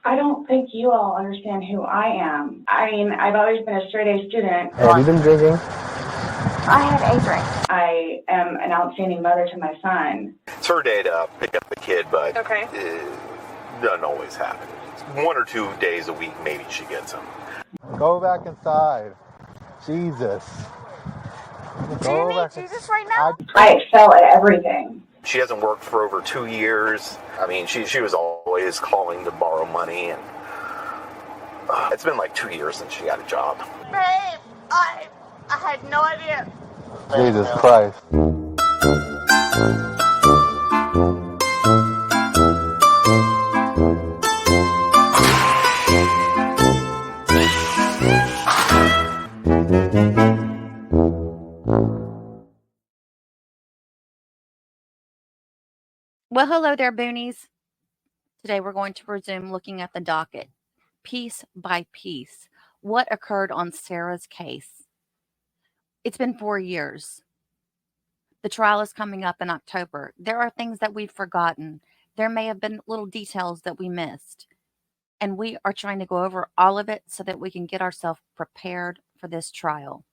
I don't think you all understand who I am. I mean, I've always been a straight-A student. Have you been drinking? I had a drink. I am an outstanding mother to my son. It's her day to pick up the kid, but it doesn't always happen. 1 or 2 days a week, maybe she gets him. Go back inside. Jesus. Do you need Jesus right now? I excel at everything. She hasn't worked for over 2 years. I mean, she was always calling to borrow money, and it's been like 2 years since she got a job. Babe, I had no idea. Jesus Christ. Well, hello there, Boonies. Today we're going to resume looking at the docket, piece by piece. What occurred on Sarah's case? It's been 4 years. The trial is coming up in October. There are things that we've forgotten. There may have been little details that we missed. And we are trying to go over all of it so that we can get ourselves prepared for this trial.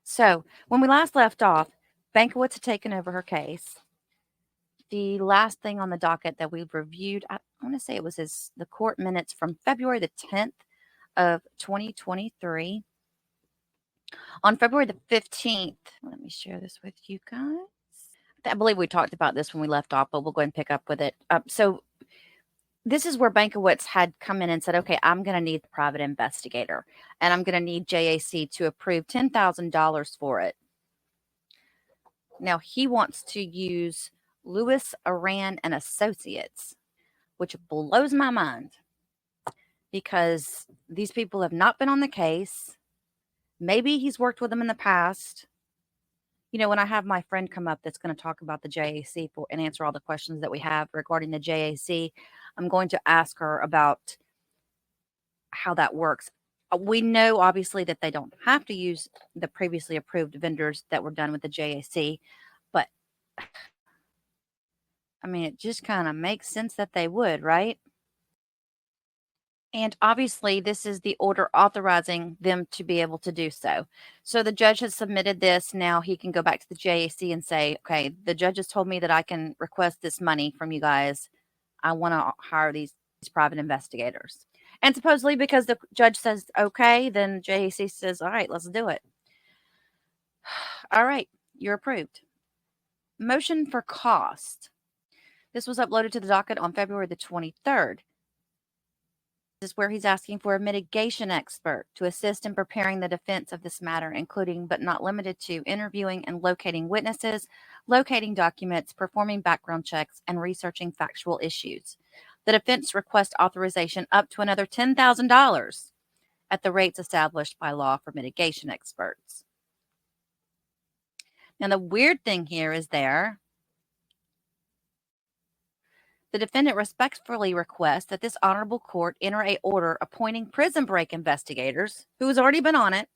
So, when we last left off, Bankowitz had taken over her case. The last thing on the docket that we reviewed, I want to say it was the court minutes from February the 10th of 2023. On February the 15th, let me share this with you guys. I believe we talked about this when we left off, but we'll go ahead and pick up with it. So this is where Bankowitz had come in and said, okay, I'm going to need the private investigator, and I'm going to need JAC to approve $10,000 for it. Now, he wants to use Lewis, Aran, and Associates, which blows my mind because these people have not been on the case. Maybe he's worked with them in the past. You know, when I have my friend come up that's going to talk about the JAC and answer all the questions that we have regarding the JAC, I'm going to ask her about how that works. We know, obviously, that they don't have to use the previously approved vendors that were done with the JAC, but, I mean, it just kind of makes sense that they would, right? And obviously, this is the order authorizing them to be able to do so. So the judge has submitted this. Now he can go back to the JAC and say, okay, the judge has told me that I can request this money from you guys. I want to hire these private investigators. And supposedly because the judge says, okay, then JAC says, all right, let's do it. All right, you're approved. Motion for cost. This was uploaded to the docket on February the 23rd. This is where he's asking for a mitigation expert to assist in preparing the defense of this matter, including but not limited to interviewing and locating witnesses, locating documents, performing background checks, and researching factual issues. The defense requests authorization up to another $10,000 at the rates established by law for mitigation experts. Now, the weird thing here is the defendant respectfully requests that this honorable court enter an order appointing prison break investigators, who has already been on it,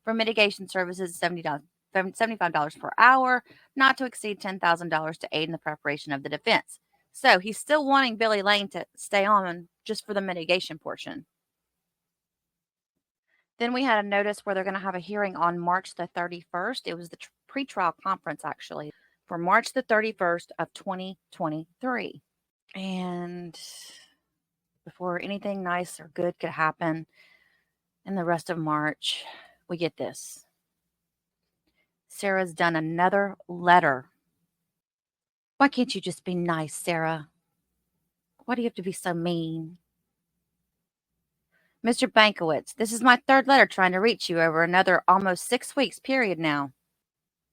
for mitigation services $75 per hour, not to exceed $10,000 to aid in the preparation of the defense. So he's still wanting Billy Lane to stay on just for the mitigation portion. Then we had a notice where they're going to have a hearing on March the 31st. It was the pretrial conference, actually, for March the 31st of 2023. And before anything nice or good could happen in the rest of March, we get this. Sarah's done another letter. Why can't you just be nice, Sarah? Why do you have to be so mean? Mr. Bankowitz, this is my third letter trying to reach you over another almost 6 weeks period now.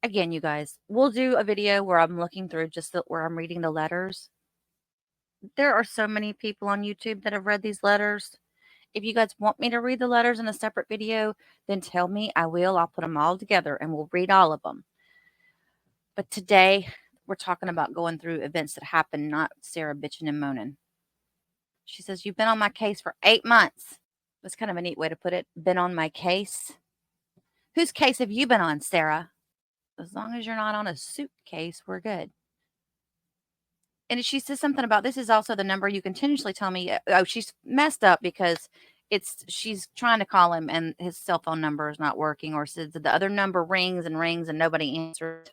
Again, you guys, we'll do a video where I'm looking through where I'm reading the letters. There are so many people on YouTube that have read these letters. If you guys want me to read the letters in a separate video, then tell me. I will. I'll put them all together and we'll read all of them. But today, we're talking about going through events that happened, not Sarah bitching and moaning. She says, you've been on my case for 8 months. That's kind of a neat way to put it. Been on my case. Whose case have you been on, Sarah? As long as you're not on a suitcase, we're good. And she says something about, this is also the number you continuously tell me. Oh, she's messed up because she's trying to call him and his cell phone number is not working, or says the other number rings and rings and nobody answers.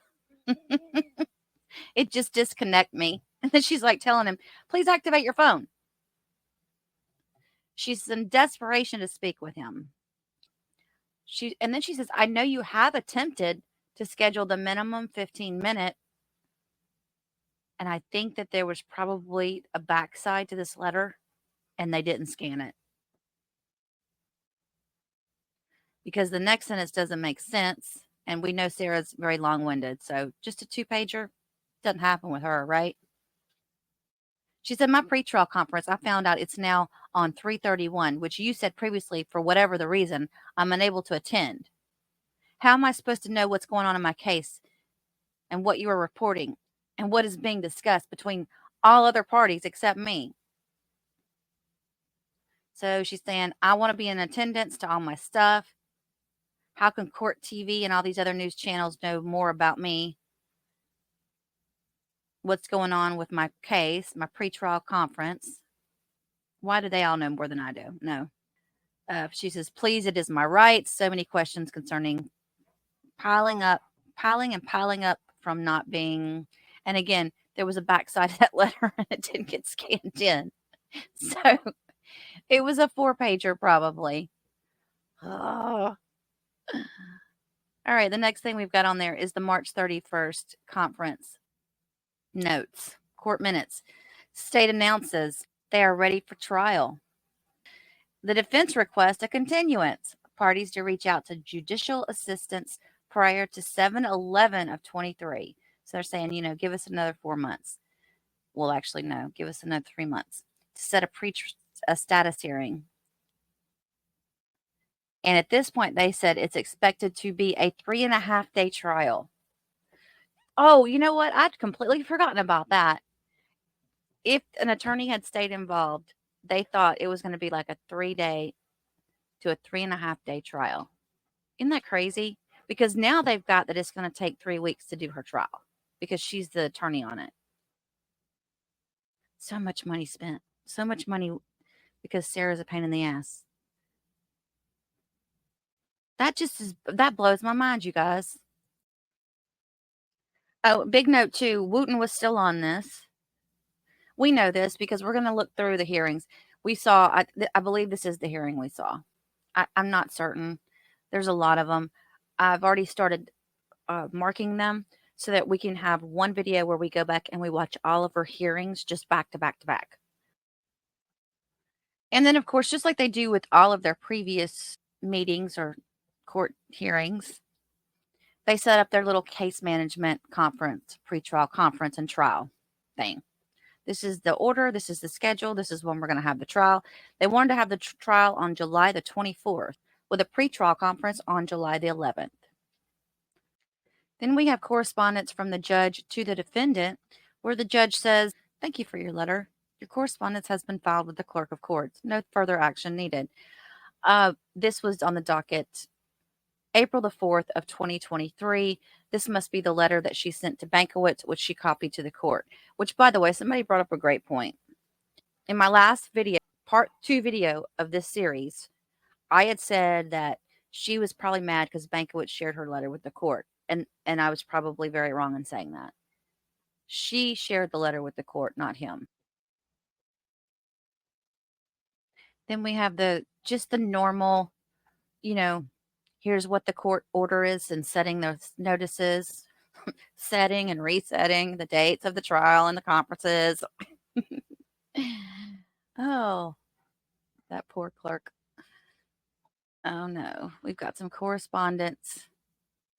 It just disconnect me. And then she's like telling him, please activate your phone. She's in desperation to speak with him. And then she says, I know you have attempted to schedule the minimum 15-minute. And I think that there was probably a backside to this letter and they didn't scan it. Because the next sentence doesn't make sense. And we know Sarah's very long-winded. So just a 2-pager doesn't happen with her, right? She said, my pretrial conference, I found out it's now on 3/31, which you said previously, for whatever the reason, I'm unable to attend. How am I supposed to know what's going on in my case and what you are reporting and what is being discussed between all other parties except me? So she's saying, I want to be in attendance to all my stuff. How can Court TV and all these other news channels know more about me? What's going on with my case, my pretrial conference? Why do they all know more than I do? No. She says, please, it is my right. So many questions concerning piling and piling up from not being. And again, there was a backside of that letter and it didn't get scanned in. So it was a 4-pager probably. Oh. All right. The next thing we've got on there is the March 31st conference notes, court minutes. State announces they are ready for trial. The defense requests a continuance. Parties to reach out to judicial assistance prior to 7/11 of 23. So they're saying, give us another 4 months. Well, actually, no, give us another 3 months to set a status hearing. And at this point, they said it's expected to be a 3.5-day trial. Oh, you know what? I'd completely forgotten about that. If an attorney had stayed involved, they thought it was going to be like a 3-day to a 3.5-day trial. Isn't that crazy? Because now they've got that it's going to take 3 weeks to do her trial because she's the attorney on it. So much money spent. So much money because Sarah's a pain in the ass. That blows my mind, you guys. Oh, big note too. Wooten was still on this. We know this because we're going to look through the hearings. We saw, I believe this is the hearing we saw. I'm not certain. There's a lot of them. I've already started marking them so that we can have one video where we go back and we watch all of her hearings just back to back to back. And then, of course, just like they do with all of their previous meetings or court hearings, they set up their little case management conference, pretrial conference and trial thing. This is the order. This is the schedule. This is when we're going to have the trial. They wanted to have the trial on July the 24th with a pretrial conference on July the 11th. Then we have correspondence from the judge to the defendant where the judge says, thank you for your letter. Your correspondence has been filed with the clerk of courts. No further action needed. This was on the docket April the 4th of 2023. This must be the letter that she sent to Bankowitz, which she copied to the court, which, by the way, somebody brought up a great point. In my last video, part 2 video of this series, I had said that she was probably mad because Bankowitz shared her letter with the court. And I was probably very wrong in saying that. She shared the letter with the court, not him. Then we have just the normal, here's what the court order is and setting those notices, setting and resetting the dates of the trial and the conferences. Oh, that poor clerk. Oh, no. We've got some correspondence.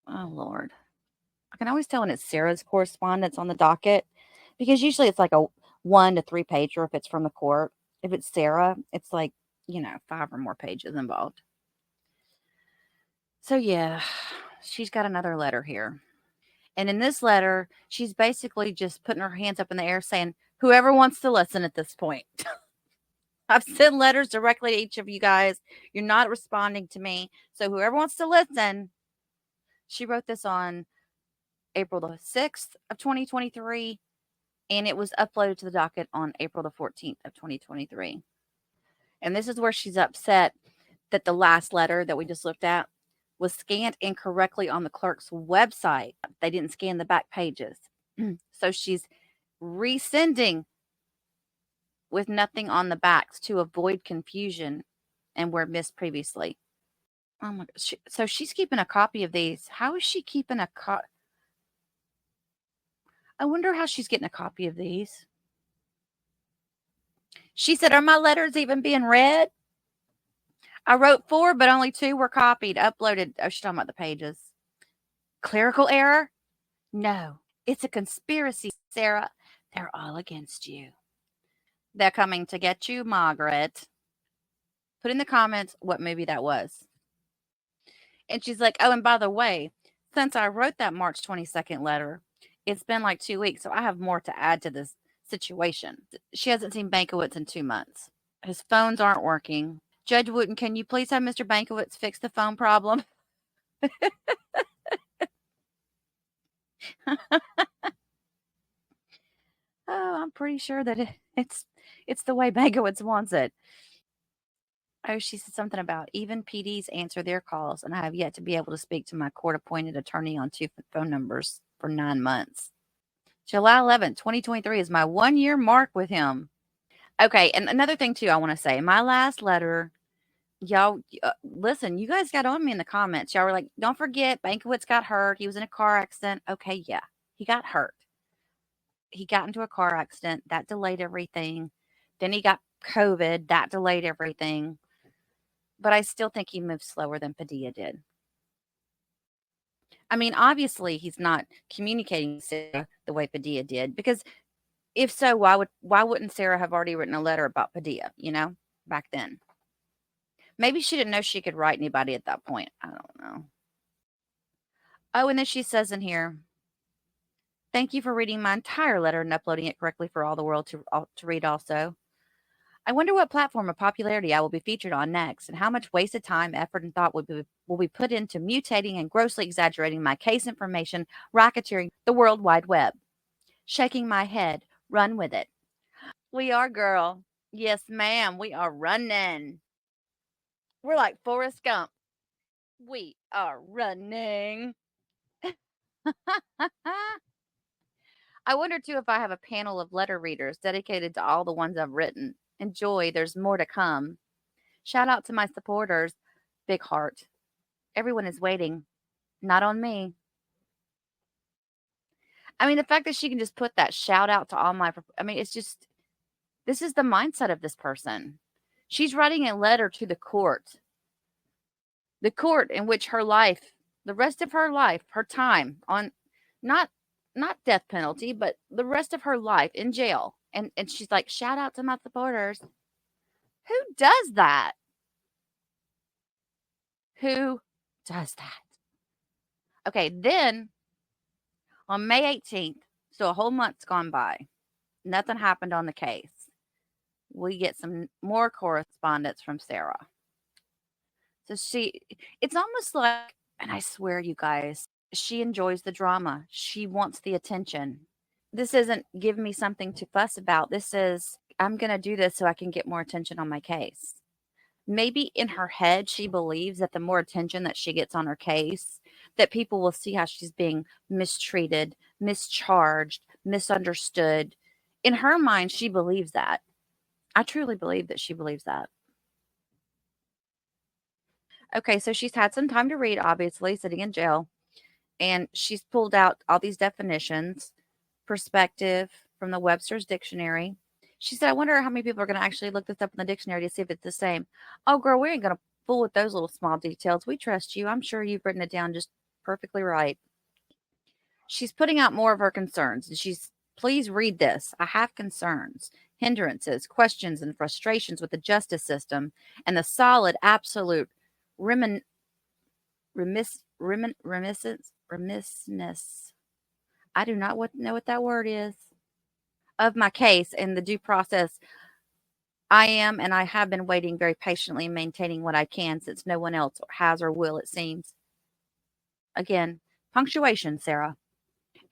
Oh, Lord. I can always tell when it's Sarah's correspondence on the docket because usually it's like a 1 to 3 pager if it's from the court. If it's Sarah, it's like, 5 or more pages involved. So, yeah, she's got another letter here. And in this letter, she's basically just putting her hands up in the air saying, whoever wants to listen at this point. I've sent letters directly to each of you guys. You're not responding to me. So whoever wants to listen, she wrote this on April the 6th of 2023. And it was uploaded to the docket on April the 14th of 2023. And this is where she's upset that the last letter that we just looked at was scanned incorrectly on the clerk's website. They didn't scan the back pages. So she's resending with nothing on the backs to avoid confusion and were missed previously. Oh my God. So she's keeping a copy of these. How is she keeping a copy? I wonder how she's getting a copy of these. She said, are my letters even being read? I wrote 4, but only 2 were copied, uploaded. Oh, she's talking about the pages. Clerical error? No, it's a conspiracy, Sarah. They're all against you. They're coming to get you, Margaret. Put in the comments what movie that was. And she's like, oh, and by the way, since I wrote that March 22nd letter, it's been like 2 weeks, so I have more to add to this situation. She hasn't seen Bankowitz in 2 months. His phones aren't working. Judge Wooten, can you please have Mr. Bankowitz fix the phone problem? Oh, I'm pretty sure that it's the way Bankowitz wants it. Oh, she said something about even PDs answer their calls, and I have yet to be able to speak to my court-appointed attorney on 2 phone numbers for 9 months. July 11th, 2023 is my 1-year mark with him. Okay, and another thing, too, I want to say. My last letter, y'all, listen, you guys got on me in the comments. Y'all were like, don't forget, Bankowitz got hurt. He was in a car accident. Okay, yeah, he got hurt. He got into a car accident. That delayed everything. Then he got COVID. That delayed everything. But I still think he moved slower than Padilla did. I mean, obviously, he's not communicating with Sarah the way Padilla did. Because if so, why wouldn't Sarah have already written a letter about Padilla, back then? Maybe she didn't know she could write anybody at that point. I don't know. Oh, and then she says in here, thank you for reading my entire letter and uploading it correctly for all the world to read also. I wonder what platform of popularity I will be featured on next and how much wasted time, effort, and thought will be put into mutating and grossly exaggerating my case information, racketeering the World Wide Web. Shaking my head, run with it. We are, girl. Yes, ma'am. We are running. We're like Forrest Gump. We are running. I wonder, too, if I have a panel of letter readers dedicated to all the ones I've written. Enjoy. There's more to come. Shout out to my supporters. Big heart. Everyone is waiting. Not on me. I mean, the fact that she can just put that shout out to all my... I mean, it's just... This is the mindset of this person. She's writing a letter to the court. The court in which her life, the rest of her life, her time on... Not death penalty, but the rest of her life in jail. And she's like, shout out to my supporters. Who does that? Who does that? Okay, then on May 18th, so a whole month's gone by, nothing happened on the case. We get some more correspondence from Sarah. So it's almost like, and I swear, you guys, she enjoys the drama. She wants the attention. This isn't give me something to fuss about. This is, I'm going to do this so I can get more attention on my case. Maybe in her head, she believes that the more attention that she gets on her case, that people will see how she's being mistreated, mischarged, misunderstood. In her mind, she believes that. I truly believe that she believes that. Okay, so she's had some time to read, obviously, sitting in jail. And she's pulled out all these definitions, perspective from the Webster's Dictionary. She said, I wonder how many people are going to actually look this up in the dictionary to see if it's the same. Oh, girl, we ain't going to fool with those little small details. We trust you. I'm sure you've written it down just perfectly right. She's putting out more of her concerns. Please read this. I have concerns, hindrances, questions, and frustrations with the justice system and the solid, absolute remissness. I do not know what that word is. Of my case and the due process. I am and I have been waiting very patiently and maintaining what I can since no one else has or will, it seems. Again, punctuation, Sarah.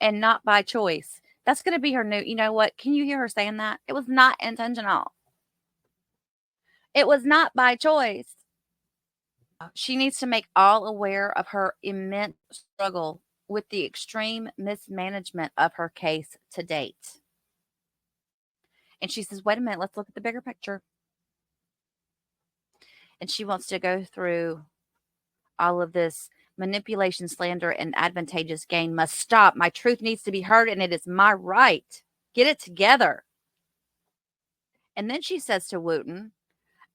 And not by choice. That's going to be her new, you know what? Can you hear her saying that? It was not intentional. It was not by choice. She needs to make all aware of her immense struggle with the extreme mismanagement of her case to date. And she says, wait a minute, let's look at the bigger picture. And she wants to go through all of this manipulation, slander, and advantageous gain must stop. My truth needs to be heard, and it is my right. Get it together. And then she says to Wooten,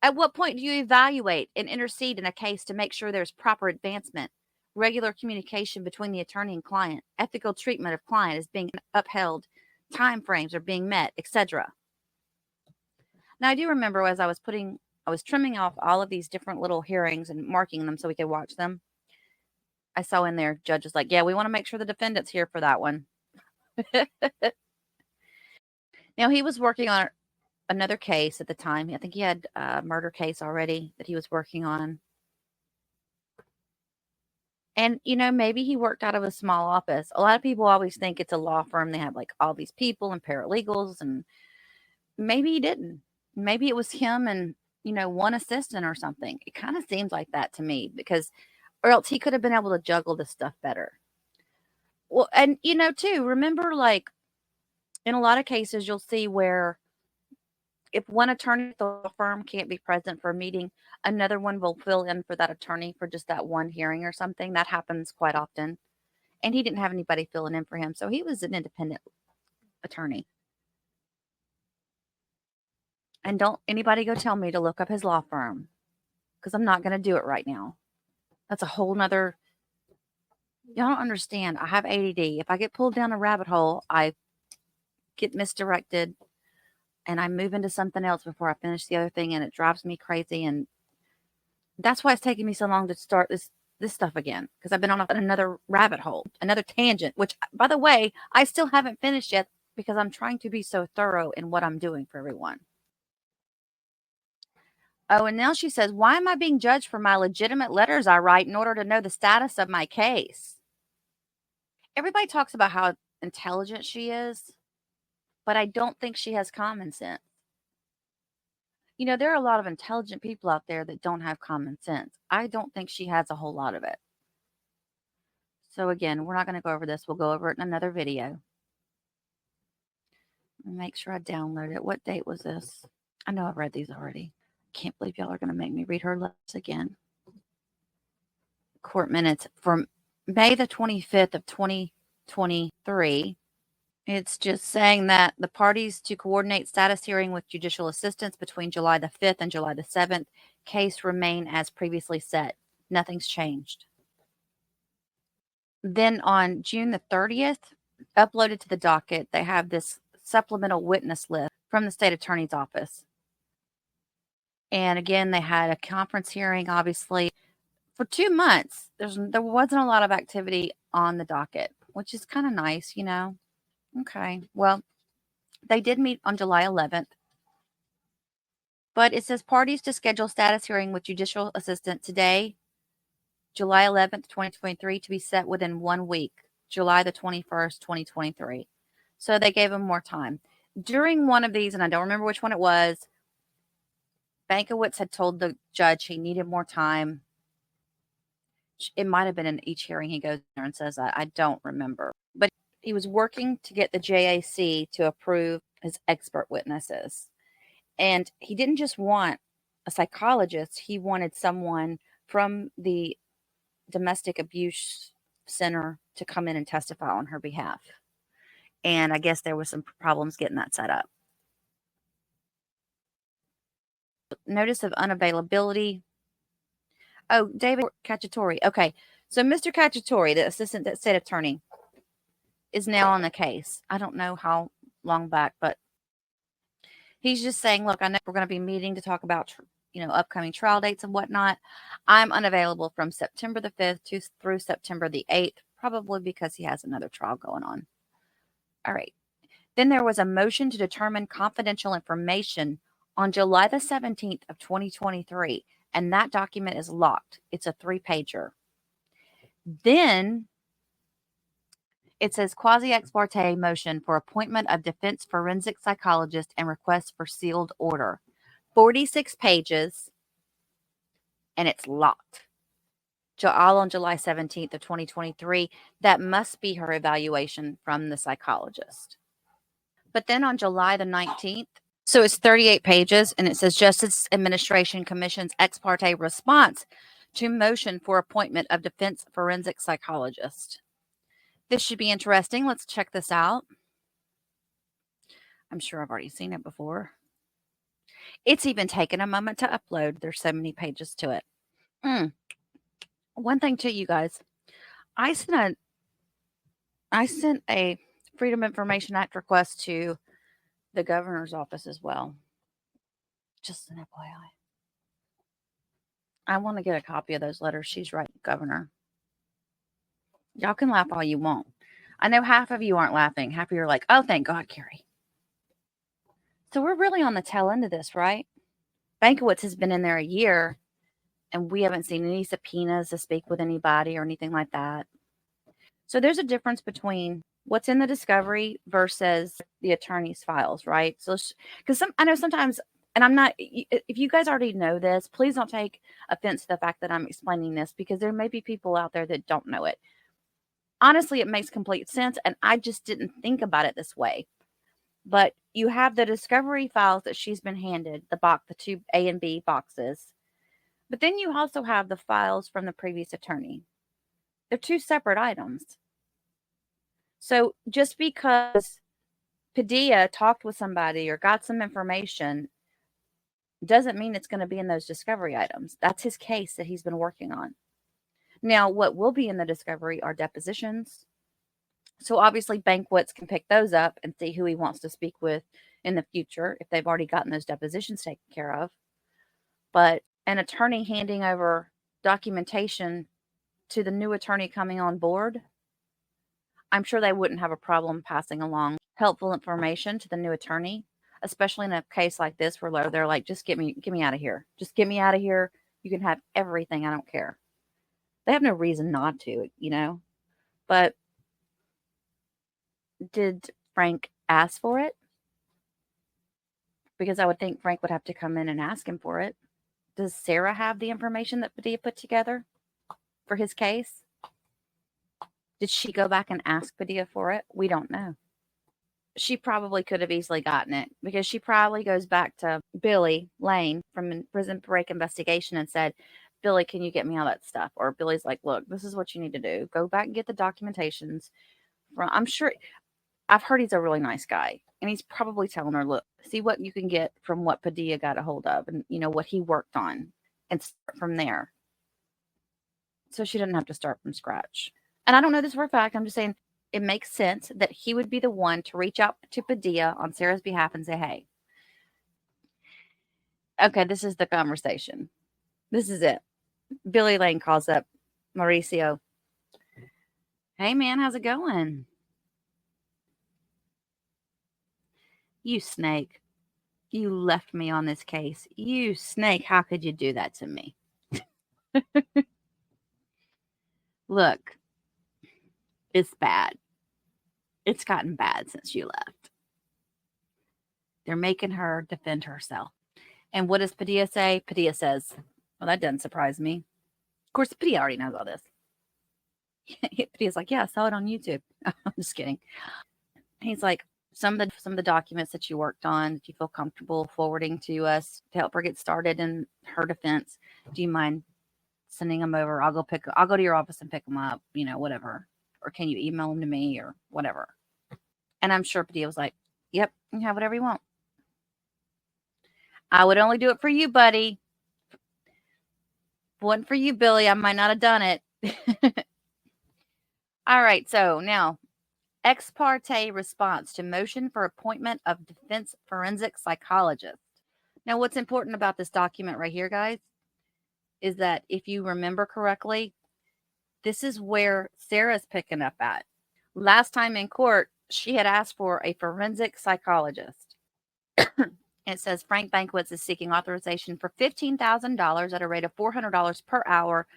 at what point do you evaluate and intercede in a case to make sure there's proper advancement, regular communication between the attorney and client, ethical treatment of client is being upheld, time frames are being met, etc.? Now, I do remember as I was trimming off all of these different little hearings and marking them so we could watch them. I saw in there, judge was like, yeah, we want to make sure the defendant's here for that one. Now, he was working on another case at the time. I think he had a murder case already that he was working on. And, you know, maybe he worked out of a small office. A lot of people always think it's a law firm. They have like all these people and paralegals, and maybe he didn't. Maybe it was him and, you know, one assistant or something. It kind of seems like that to me, because, or else he could have been able to juggle this stuff better. Well, and, you know, too, remember, like, in a lot of cases, you'll see where if one attorney at the law firm can't be present for a meeting, another one will fill in for that attorney for just that one hearing or something. That happens quite often. And he didn't have anybody filling in for him, so he was an independent attorney. And don't anybody go tell me to look up his law firm, because I'm not going to do it right now. That's a whole nother. Y'all don't understand. I have ADD. If I get pulled down a rabbit hole, I get misdirected and I move into something else before I finish the other thing, and it drives me crazy. And that's why it's taking me so long to start this stuff again, because I've been on another rabbit hole, another tangent, which, by the way, I still haven't finished yet because I'm trying to be so thorough in what I'm doing for everyone. Oh, and now she says, why am I being judged for my legitimate letters I write in order to know the status of my case? Everybody talks about how intelligent she is, but I don't think she has common sense. You know, there are a lot of intelligent people out there that don't have common sense. I don't think she has a whole lot of it. So again, we're not going to go over this. We'll go over it in another video. Make sure I download it. What date was this? I know I've read these already. Can't believe y'all are going to make me read her letters again. Court minutes from May the 25th of 2023. It's just saying that the parties to coordinate status hearing with judicial assistance between July the 5th and July the 7th. Case remain as previously set. Nothing's changed. Then on June the 30th, uploaded to the docket, they have this supplemental witness list from the state attorney's office. And again, they had a conference hearing, obviously. For 2 months, there wasn't a lot of activity on the docket, which is kind of nice, you know. Okay, well, they did meet on July 11th. But it says parties to schedule status hearing with judicial assistant today, July 11th, 2023, to be set within 1 week, July the 21st, 2023. So they gave them more time. During one of these, and I don't remember which one it was, Bankowitz had told the judge he needed more time. It might have been in each hearing he goes there and says that. I don't remember. But he was working to get the JAC to approve his expert witnesses. And he didn't just want a psychologist. He wanted someone from the domestic abuse center to come in and testify on her behalf. And I guess there was some problems getting that set up. Notice of unavailability. Oh, David Cacciatore. Okay. So Mr. Cacciatore, the assistant state attorney, is now on the case. I don't know how long back, but he's just saying, look, I know we're going to be meeting to talk about, upcoming trial dates and whatnot. I'm unavailable from September the 5th through September the 8th, probably because he has another trial going on. All right. Then there was a motion to determine confidential information on July the 17th of 2023, and that document is locked. It's a 3-pager. Then It says quasi ex parte motion for appointment of defense forensic psychologist and request for sealed order. 46 pages, and it's locked. All on July 17th of 2023. That must be her evaluation from the psychologist. But then on July the 19th, so it's 38 pages, and it says Justice Administration Commission's ex parte response to motion for appointment of defense forensic psychologist. This should be interesting. Let's check this out. I'm sure I've already seen it before. It's even taken a moment to upload. There's so many pages to it. One thing to you guys. I sent a Freedom of Information Act request to the governor's office as well. Just an FYI. I want to get a copy of those letters she's writing, Governor. Y'all can laugh all you want. I know half of you aren't laughing. Half of you are like, oh, thank God, Carrie. So we're really on the tail end of this, right? Bankowitz has been in there a year, and we haven't seen any subpoenas to speak with anybody or anything like that. So there's a difference between what's in the discovery versus the attorney's files, right? So, because I know sometimes, and I'm not, if you guys already know this, please don't take offense to the fact that I'm explaining this, because there may be people out there that don't know it. Honestly, it makes complete sense, and I just didn't think about it this way. But you have the discovery files that she's been handed, the 2 A and B boxes. But then you also have the files from the previous attorney. They're 2 separate items. So just because Padilla talked with somebody or got some information doesn't mean it's going to be in those discovery items. That's his case that he's been working on. Now, what will be in the discovery are depositions. So obviously Bankwitz can pick those up and see who he wants to speak with in the future if they've already gotten those depositions taken care of. But an attorney handing over documentation to the new attorney coming on board, I'm sure they wouldn't have a problem passing along helpful information to the new attorney, especially in a case like this where they're like, just get me out of here. Just get me out of here. You can have everything. I don't care. They have no reason not to, you know. But did Frank ask for it? Because I would think Frank would have to come in and ask him for it. Does Sarah have the information that Padilla put together for his case? Did she go back and ask Padilla for it? We don't know. She probably could have easily gotten it, because she probably goes back to Billy Lane from Prison Break Investigation and said, Billy, can you get me all that stuff? Or Billy's like, look, this is what you need to do. Go back and get the documentations. I'm sure, I've heard he's a really nice guy. And he's probably telling her, look, see what you can get from what Padilla got a hold of and, you know, what he worked on, and start from there. So she didn't have to start from scratch. And I don't know this for a fact. I'm just saying it makes sense that he would be the one to reach out to Padilla on Sarah's behalf and say, hey, okay, this is the conversation. This is it. Billy Lane calls up Mauricio. Hey, man, how's it going? You snake. You left me on this case. You snake. How could you do that to me? Look, it's bad. It's gotten bad since you left. They're making her defend herself. And what does Padilla say? Padilla says, well, that doesn't surprise me. Of course, Padilla already knows all this. Padilla's like, yeah, I saw it on YouTube. I'm just kidding. He's like, some of the documents that you worked on, that you feel comfortable forwarding to us to help her get started in her defense, do you mind sending them over? I'll go to your office and pick them up, you know, whatever. Or can you email them to me or whatever? And I'm sure Padilla was like, yep, you can have whatever you want. I would only do it for you, buddy. If it wasn't for you, Billy, I might not have done it. All right, so now, ex parte response to motion for appointment of defense forensic psychologist. Now, what's important about this document right here, guys, is that if you remember correctly, this is where Sarah's picking up at. Last time in court, she had asked for a forensic psychologist. It says Frank Bankwitz is seeking authorization for $15,000 at a rate of $400 per hour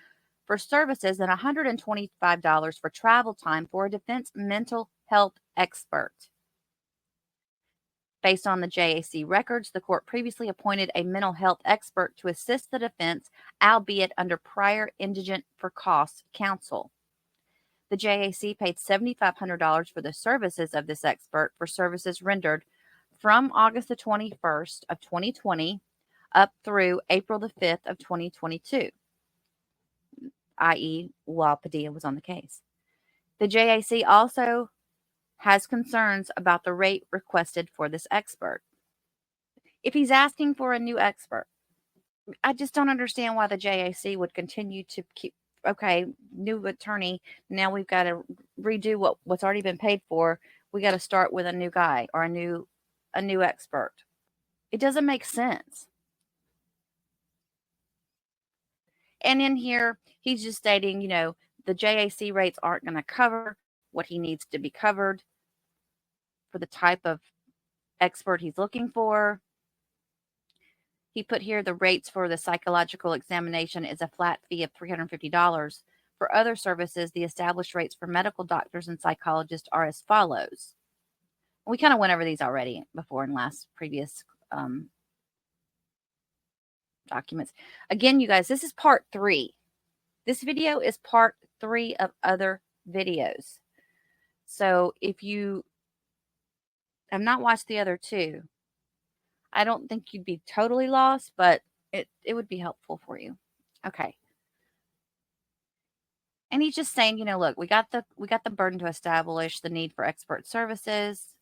for services and $125 for travel time for a defense mental health expert. Based on the JAC records, the court previously appointed a mental health expert to assist the defense, albeit under prior indigent for costs counsel. The JAC paid $7,500 for the services of this expert for services rendered from August the 21st of 2020 up through April the 5th of 2022, i.e. while Padilla was on the case. The JAC also has concerns about the rate requested for this expert. If he's asking for a new expert, I just don't understand why the JAC would continue to keep, okay, new attorney, now we've got to redo what's already been paid for. We got to start with a new guy or a new expert. It doesn't make sense. And in here, he's just stating, the JAC rates aren't going to cover what he needs to be covered for the type of expert he's looking for. He put here the rates for the psychological examination is a flat fee of $350. For other services, the established rates for medical doctors and psychologists are as follows. We kind of went over these already before in previous documents. Again, you guys, this is part 3. This video is part 3 of other videos. So if you have not watched the other 2, I don't think you'd be totally lost, but it would be helpful for you. Okay. And he's just saying, look, we got the burden to establish the need for expert services.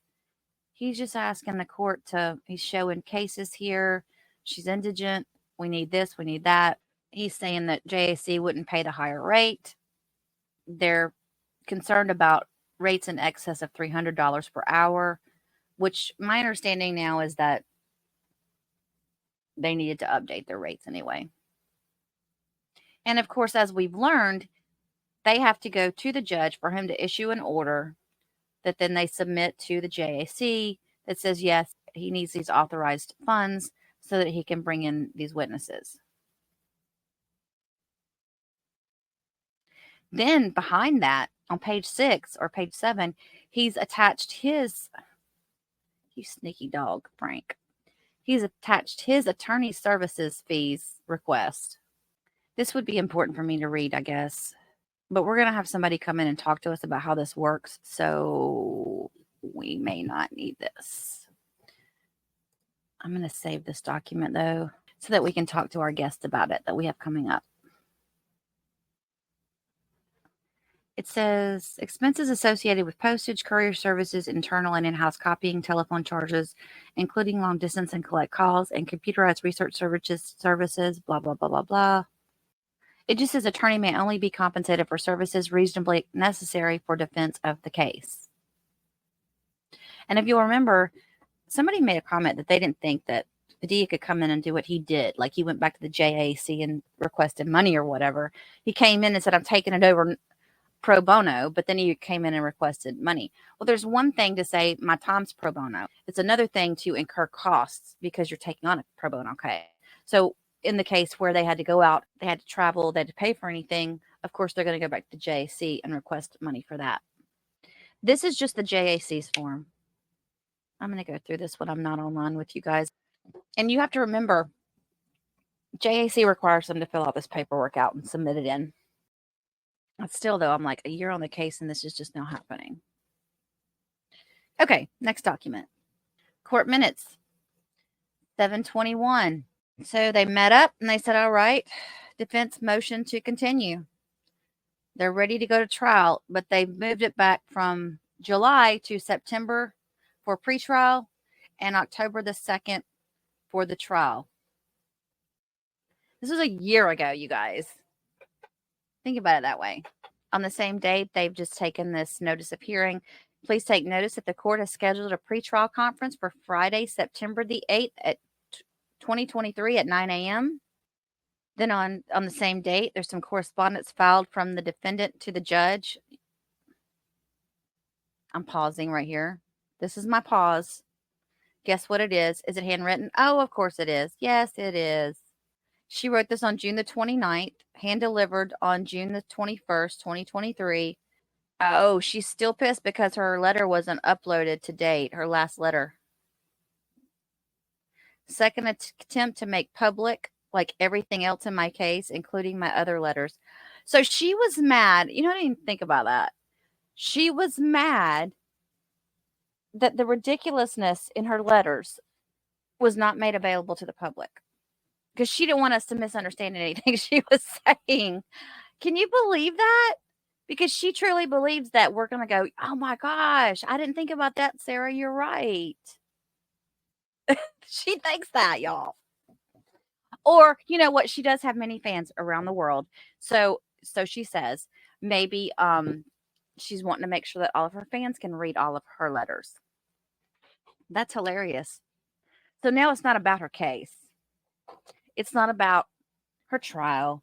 He's just asking the court he's showing cases here. She's indigent. We need this, we need that. He's saying that JAC wouldn't pay the higher rate. They're concerned about rates in excess of $300 per hour, which my understanding now is that they needed to update their rates anyway. And of course, as we've learned, they have to go to the judge for him to issue an order that then they submit to the JAC that says, yes, he needs these authorized funds so that he can bring in these witnesses. Then behind that, on page 6 or page 7, he's attached his, you sneaky dog, Frank. He's attached his attorney services fees request. This would be important for me to read, I guess. But we're going to have somebody come in and talk to us about how this works. So we may not need this. I'm going to save this document, though, so that we can talk to our guests about it that we have coming up. It says expenses associated with postage, courier services, internal and in-house copying, telephone charges, including long distance and collect calls, and computerized research services, blah, blah, blah, blah, blah. It just says attorney may only be compensated for services reasonably necessary for defense of the case. And if you'll remember, somebody made a comment that they didn't think that Padilla could come in and do what he did. Like he went back to the JAC and requested money or whatever. He came in and said, I'm taking it over pro bono, but then he came in and requested money. Well, there's one thing to say my time's pro bono. It's another thing to incur costs because you're taking on a pro bono case. So in the case where they had to go out, they had to travel, they had to pay for anything, of course, they're going to go back to JAC and request money for that. This is just the JAC's form. I'm going to go through this when I'm not online with you guys. And you have to remember, JAC requires them to fill out this paperwork out and submit it in. But still, though, I'm like a year on the case and this is just now happening. Okay, next document. Court minutes, 7/21. So they met up and they said, all right, defense motion to continue. They're ready to go to trial, but they moved it back from July to September for pretrial and October the 2nd for the trial. This was a year ago, you guys. Think about it that way. On the same date, they've just taken this notice of hearing. Please take notice that the court has scheduled a pretrial conference for Friday, September the 8th at 2023 at 9 a.m. Then on the same date, there's some correspondence filed from the defendant to the judge. I'm pausing right here. This is my pause. Guess what it is? Is it handwritten? Oh, of course it is. Yes, it is. She wrote this on June the 29th, hand delivered on June the 21st, 2023. Oh, she's still pissed because her letter wasn't uploaded to date, her last letter. Second attempt to make public, like everything else in my case, including my other letters. So she was mad. You know, I didn't even think about that. She was mad that the ridiculousness in her letters was not made available to the public because she didn't want us to misunderstand anything she was saying. Can you believe that? Because she truly believes that we're going to go, oh my gosh, I didn't think about that, Sarah. You're right. She thinks that, y'all. Or, you know what? She does have many fans around the world. So she says maybe she's wanting to make sure that all of her fans can read all of her letters. That's hilarious. So now it's not about her case. It's not about her trial.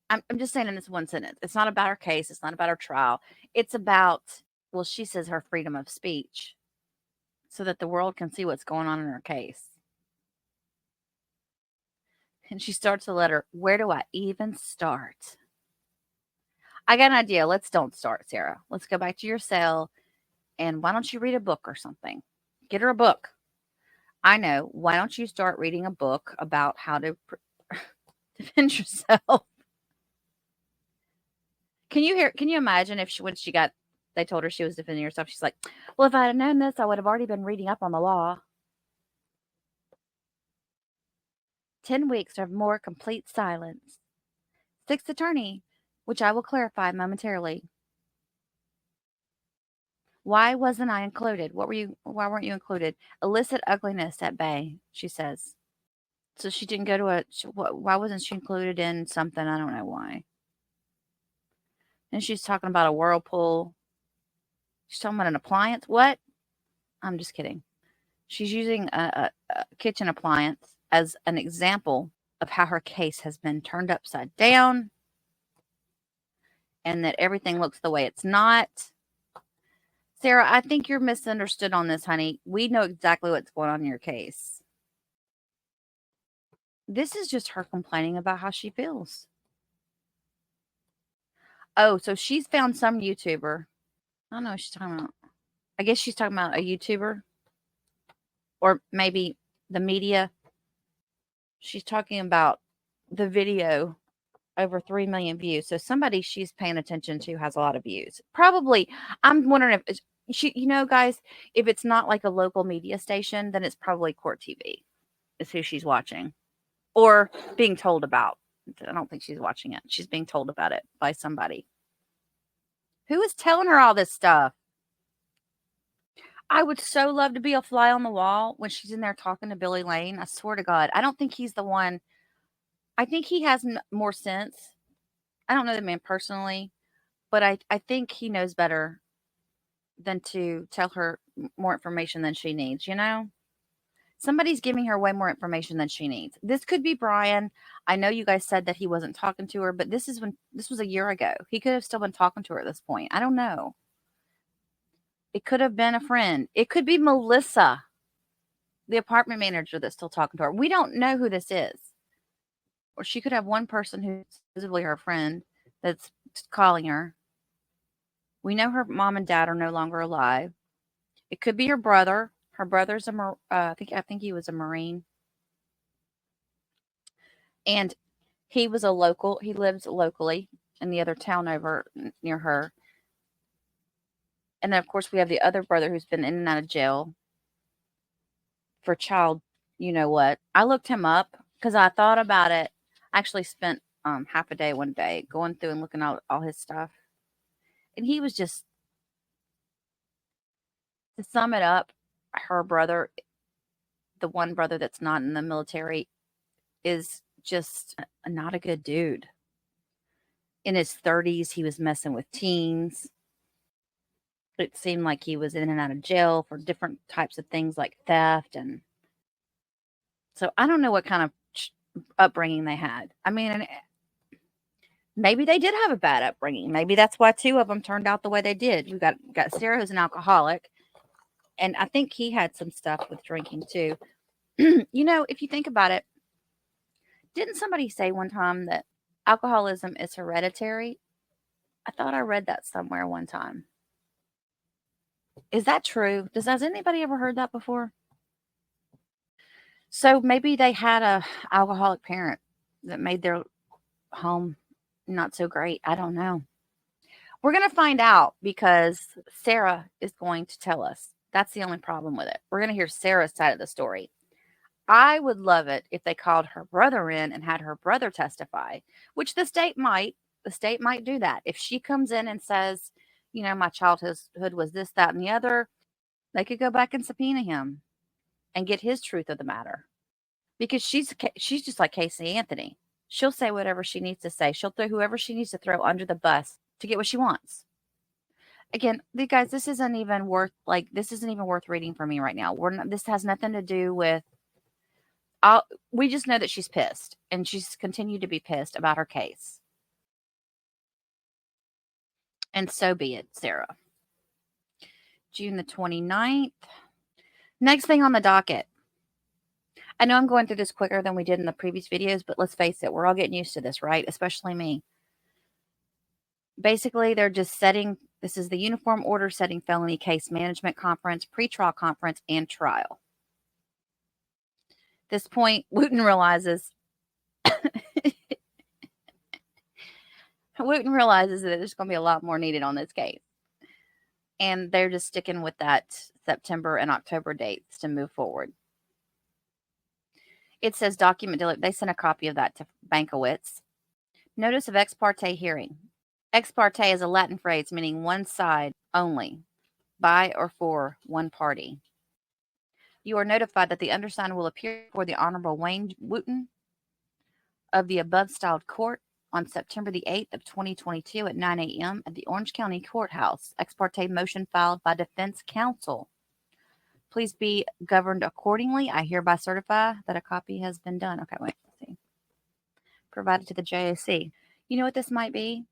I'm just saying in this one sentence. It's not about her case. It's not about her trial. It's about, well, she says her freedom of speech so that the world can see what's going on in her case. And she starts the letter, where do I even start? I got an idea. Don't start, Sarah. Let's go back to your cell. And why don't you read a book or something? Get her a book. I know. Why don't you start reading a book about how to defend yourself? Can you imagine if they told her she was defending herself? She's like, well, if I had known this, I would have already been reading up on the law. 10 weeks of more complete silence. 6th attorney, which I will clarify momentarily. Why wasn't I included? Why weren't you included? Illicit ugliness at bay, she says. So she didn't go to why wasn't she included in something? I don't know why. And she's talking about a whirlpool. She's talking about an appliance. What? I'm just kidding. She's using a kitchen appliance as an example of how her case has been turned upside down and that everything looks the way it's not. Sarah, I think you're misunderstood on this, honey. We know exactly what's going on in your case. This is just her complaining about how she feels. Oh, so she's found some YouTuber. I don't know what she's talking about. I guess she's talking about a YouTuber. Or maybe the media. She's talking about the video over 3 million views. So somebody she's paying attention to has a lot of views. Probably. I'm wondering if she, guys, if it's not like a local media station, then it's probably Court TV is who she's watching or being told about. I don't think she's watching it. She's being told about it by somebody. Who is telling her all this stuff? I would so love to be a fly on the wall when she's in there talking to Billy Lane. I swear to God. I don't think he's the one. I think he has more sense. I don't know the man personally, but I think he knows better than to tell her more information than she needs, Somebody's giving her way more information than she needs. This could be Brian. I know you guys said that he wasn't talking to her, but this was a year ago. He could have still been talking to her at this point. I don't know. It could have been a friend. It could be Melissa, the apartment manager that's still talking to her. We don't know who this is. Or she could have one person who's visibly her friend that's calling her. We know her mom and dad are no longer alive. It could be her brother. Her brother's I think he was a Marine. And he was a local. He lives locally in the other town over near her. And then, of course, we have the other brother who's been in and out of jail for child, you know what. I looked him up because I thought about it. I actually spent half a day one day going through and looking at all his stuff. And he was just, to sum it up, her brother, the one brother that's not in the military, is just not a good dude. In his 30s, he was messing with teens. It seemed like he was in and out of jail for different types of things like theft. And so I don't know what kind of upbringing they had. I mean, maybe they did have a bad upbringing. Maybe that's why 2 of them turned out the way they did. We got Sarah, who's an alcoholic. And I think he had some stuff with drinking too. If you think about it, Didn't somebody say one time that alcoholism is hereditary? I thought I read that somewhere one time. Is that true? Has anybody ever heard that before? So maybe they had a alcoholic parent that made their home not so great. I don't know. We're going to find out because Sarah is going to tell us. That's the only problem with it. We're going to hear Sarah's side of the story. I would love it if they called her brother in and had her brother testify, which the state might. The state might do that. If she comes in and says, you know, my childhood was this, that, and the other, they could go back and subpoena him and get his truth of the matter. Because she's just like Casey Anthony. She'll say whatever she needs to say. She'll throw whoever she needs to throw under the bus to get what she wants. Again, you guys, this isn't even worth reading for me right now. This has nothing to do with. We just know that she's pissed, and she's continued to be pissed about her case. And so be it, Sarah. June the 29th. Next thing on the docket. I know I'm going through this quicker than we did in the previous videos, but let's face it, we're all getting used to this, right? Especially me. Basically, they're just this is the uniform order setting felony case management conference, pretrial conference, and trial. At this point, Wooten realizes that there's going to be a lot more needed on this case. And they're just sticking with that September and October dates to move forward. It says document delivery. They sent a copy of that to Bankowitz. Notice of ex parte hearing. Ex parte is a Latin phrase meaning one side only, by or for one party. You are notified that the undersigned will appear before the Honorable Wayne Wooten of the above-styled court on September the 8th of 2022 at 9 a.m. at the Orange County Courthouse. Ex parte motion filed by defense counsel. Please be governed accordingly. I hereby certify that a copy has been done. Okay, wait. Let's see. Provided to the JAC. You know what this might be?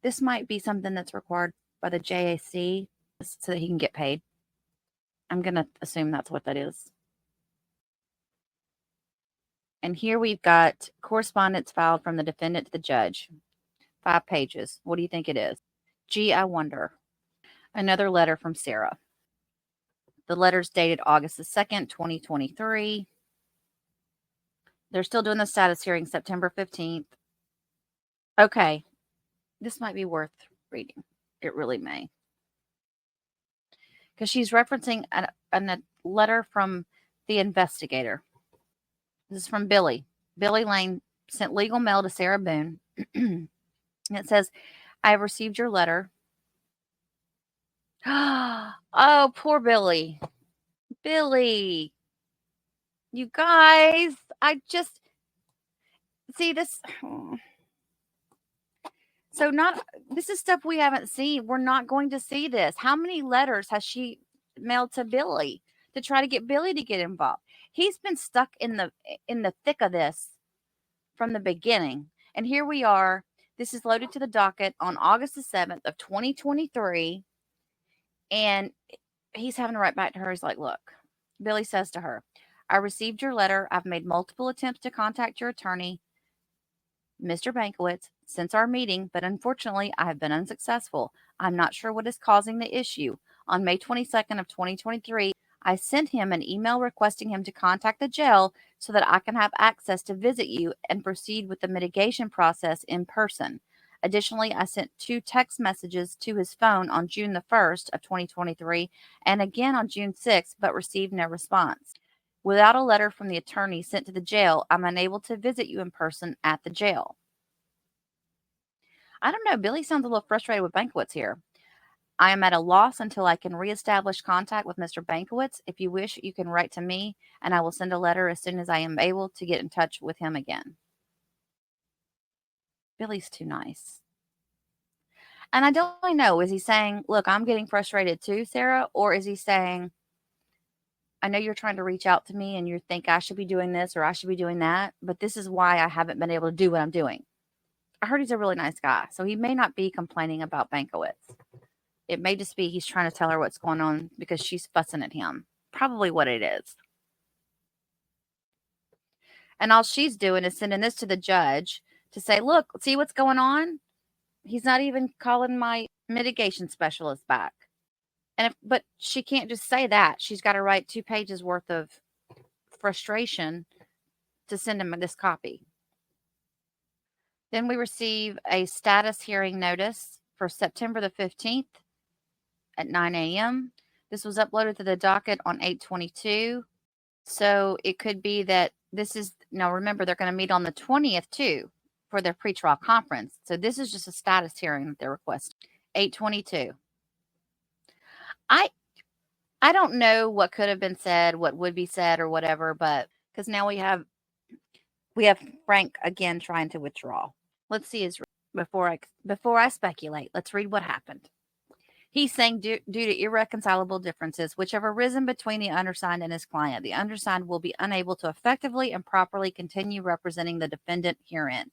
This might be something that's required by the JAC so that he can get paid. I'm going to assume that's what that is. And here we've got correspondence filed from the defendant to the judge. 5 pages. What do you think it is? Gee, I wonder. Another letter from Sarah. The letter's dated August the 2nd, 2023. They're still doing the status hearing September 15th. Okay. This might be worth reading. It really may. Because she's referencing a letter from the investigator. This is from Billy. Billy Lane sent legal mail to Sarah Boone. And it says, I have received your letter. Oh, poor Billy. Billy. You guys, I just see this. So this is stuff we haven't seen. We're not going to see this. How many letters has she mailed to Billy to try to get Billy to get involved? He's been stuck in the thick of this from the beginning. And here we are. This is loaded to the docket on August the 7th of 2023. And he's having to write back to her. He's like, look, Billy says to her, I received your letter. I've made multiple attempts to contact your attorney, Mr. Bankowitz, since our meeting, but unfortunately, I have been unsuccessful. I'm not sure what is causing the issue. On May 22nd of 2023, I sent him an email requesting him to contact the jail so that I can have access to visit you and proceed with the mitigation process in person. Additionally, I sent 2 text messages to his phone on June the 1st of 2023 and again on June 6th, but received no response. Without a letter from the attorney sent to the jail, I'm unable to visit you in person at the jail. I don't know. Billy sounds a little frustrated with Bankowitz here. I am at a loss until I can reestablish contact with Mr. Bankowitz. If you wish, you can write to me, and I will send a letter as soon as I am able to get in touch with him again. Billy's too nice. And I don't really know. Is he saying, look, I'm getting frustrated too, Sarah? Or is he saying, I know you're trying to reach out to me and you think I should be doing this or I should be doing that, but this is why I haven't been able to do what I'm doing. I heard he's a really nice guy, so he may not be complaining about Bankowitz. It may just be he's trying to tell her what's going on because she's fussing at him. Probably what it is. And all she's doing is sending this to the judge to say, look, see what's going on? He's not even calling my mitigation specialist back. But she can't just say that. She's got to write 2 pages worth of frustration to send him this copy. Then we receive a status hearing notice for September the 15th at 9 a.m. This was uploaded to the docket on 8/22. So it could be that this is, now remember, they're going to meet on the 20th too for their pretrial conference. So this is just a status hearing that they're requesting. 8/22. I don't know what could have been said, what would be said or whatever, but because now we have Frank again trying to withdraw. Let's see his before I speculate. Let's read what happened. He's saying due to irreconcilable differences which have arisen between the undersigned and his client, the undersigned will be unable to effectively and properly continue representing the defendant herein.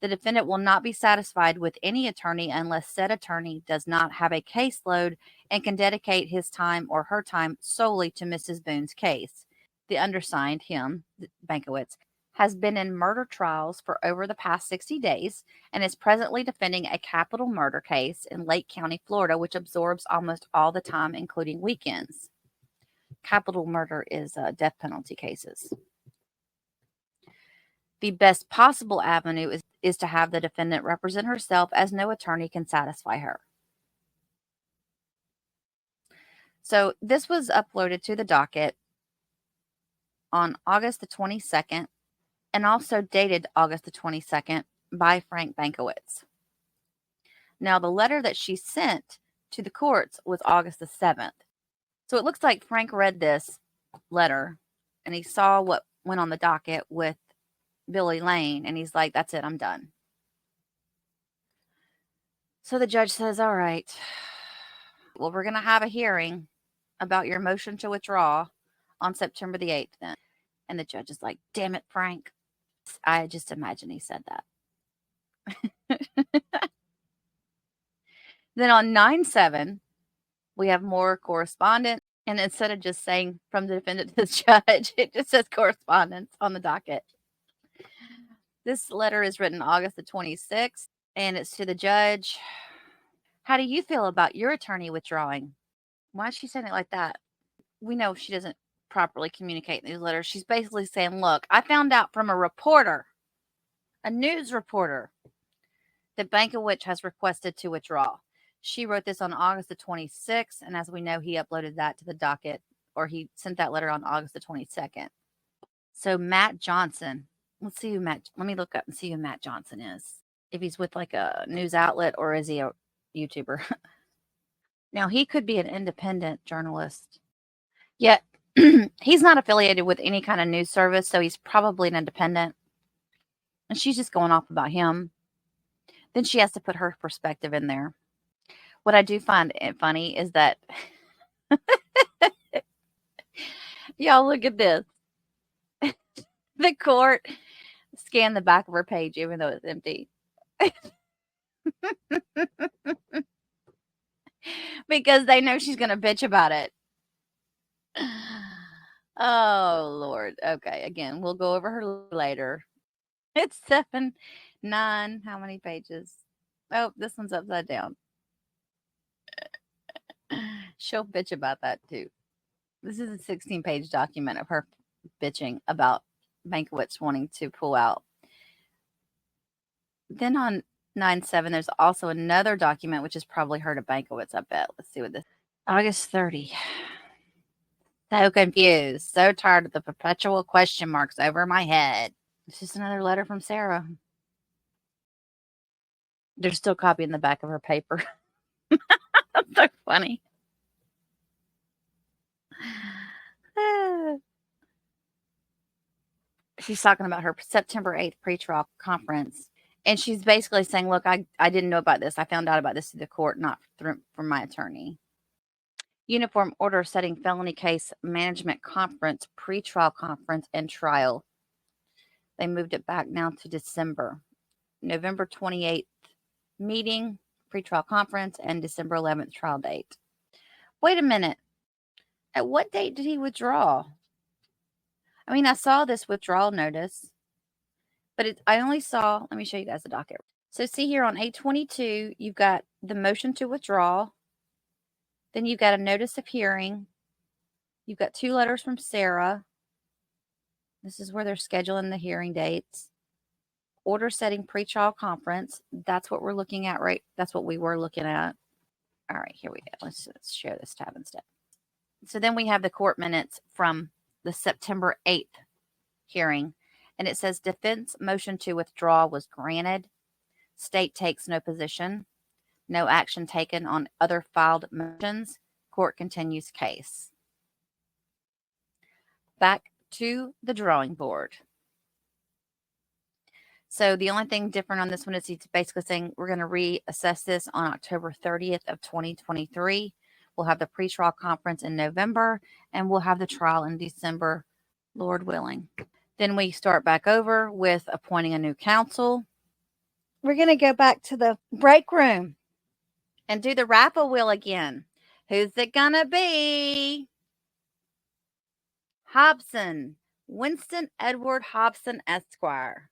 The defendant will not be satisfied with any attorney unless said attorney does not have a caseload and can dedicate his time or her time solely to Mrs. Boone's case. The undersigned, him, Bankowitz, has been in murder trials for over the past 60 days and is presently defending a capital murder case in Lake County, Florida, which absorbs almost all the time, including weekends. Capital murder is death penalty cases. The best possible avenue is to have the defendant represent herself, as no attorney can satisfy her. So this was uploaded to the docket on August the 22nd and also dated August the 22nd by Frank Bankowitz. Now, the letter that she sent to the courts was August the 7th. So it looks like Frank read this letter and he saw what went on the docket with Billy Lane, and he's like, that's it, I'm done. So the judge says, all right, well, we're going to have a hearing about your motion to withdraw on September the 8th then. And the judge is like, damn it, Frank. I just imagine he said that. Then on 9/7, we have more correspondence. And instead of just saying from the defendant to the judge, it just says correspondence on the docket. This letter is written August the 26th, and it's to the judge. How do you feel about your attorney withdrawing? Why is she saying it like that? We know she doesn't properly communicate in these letters. She's basically saying, look, I found out from a reporter, a news reporter, that Bankowitz has requested to withdraw. She wrote this on August the 26th, and as we know, he uploaded that to the docket, or he sent that letter on August the 22nd. So Matt Johnson, let me look up and see who Matt Johnson is. If he's with like a news outlet or is he a YouTuber? Now, he could be an independent journalist. Yet, he's not affiliated with any kind of news service, so he's probably an independent. And she's just going off about him. Then she has to put her perspective in there. What I do find funny is that, y'all look at this. The court scanned the back of her page even though it's empty. Because they know she's going to bitch about it. Oh, Lord. Okay, again, we'll go over her later. It's 7, 9. How many pages? Oh, this one's upside down. She'll bitch about that too. This is a 16-page document of her bitching about Bankowitz wanting to pull out. Then on 9/7, there's also another document, which is probably her to Bankowitz, I bet. Let's see what this is. August 30. So confused. So tired of the perpetual question marks over my head. It's just another letter from Sarah. They're still copying the back of her paper. That's so funny. She's talking about her September 8th pretrial conference. And she's basically saying, look, I didn't know about this. I found out about this through the court, not from my attorney. Uniform order setting felony case management conference, pretrial conference, and trial. They moved it back now to December. November 28th meeting, pretrial conference, and December 11th trial date. Wait a minute. At what date did he withdraw? I mean, I saw this withdrawal notice But I only saw, let me show you guys the docket. So see here on 8/22, you've got the motion to withdraw. Then you've got a notice of hearing. You've got 2 letters from Sarah. This is where they're scheduling the hearing dates. Order setting pretrial conference. That's what we're looking at, right? That's what we were looking at. All right, here we go. Let's share this tab instead. So then we have the court minutes from the September 8th hearing. And it says defense motion to withdraw was granted. State takes no position. No action taken on other filed motions. Court continues case. Back to the drawing board. So the only thing different on this one is he's basically saying we're going to reassess this on October 30th of 2023. We'll have the pretrial conference in November, and we'll have the trial in December, Lord willing. Then we start back over with appointing a new counsel. We're going to go back to the break room and do the raffle wheel again. Who's it going to be? Hobson, Winston Edward Hobson, Esquire.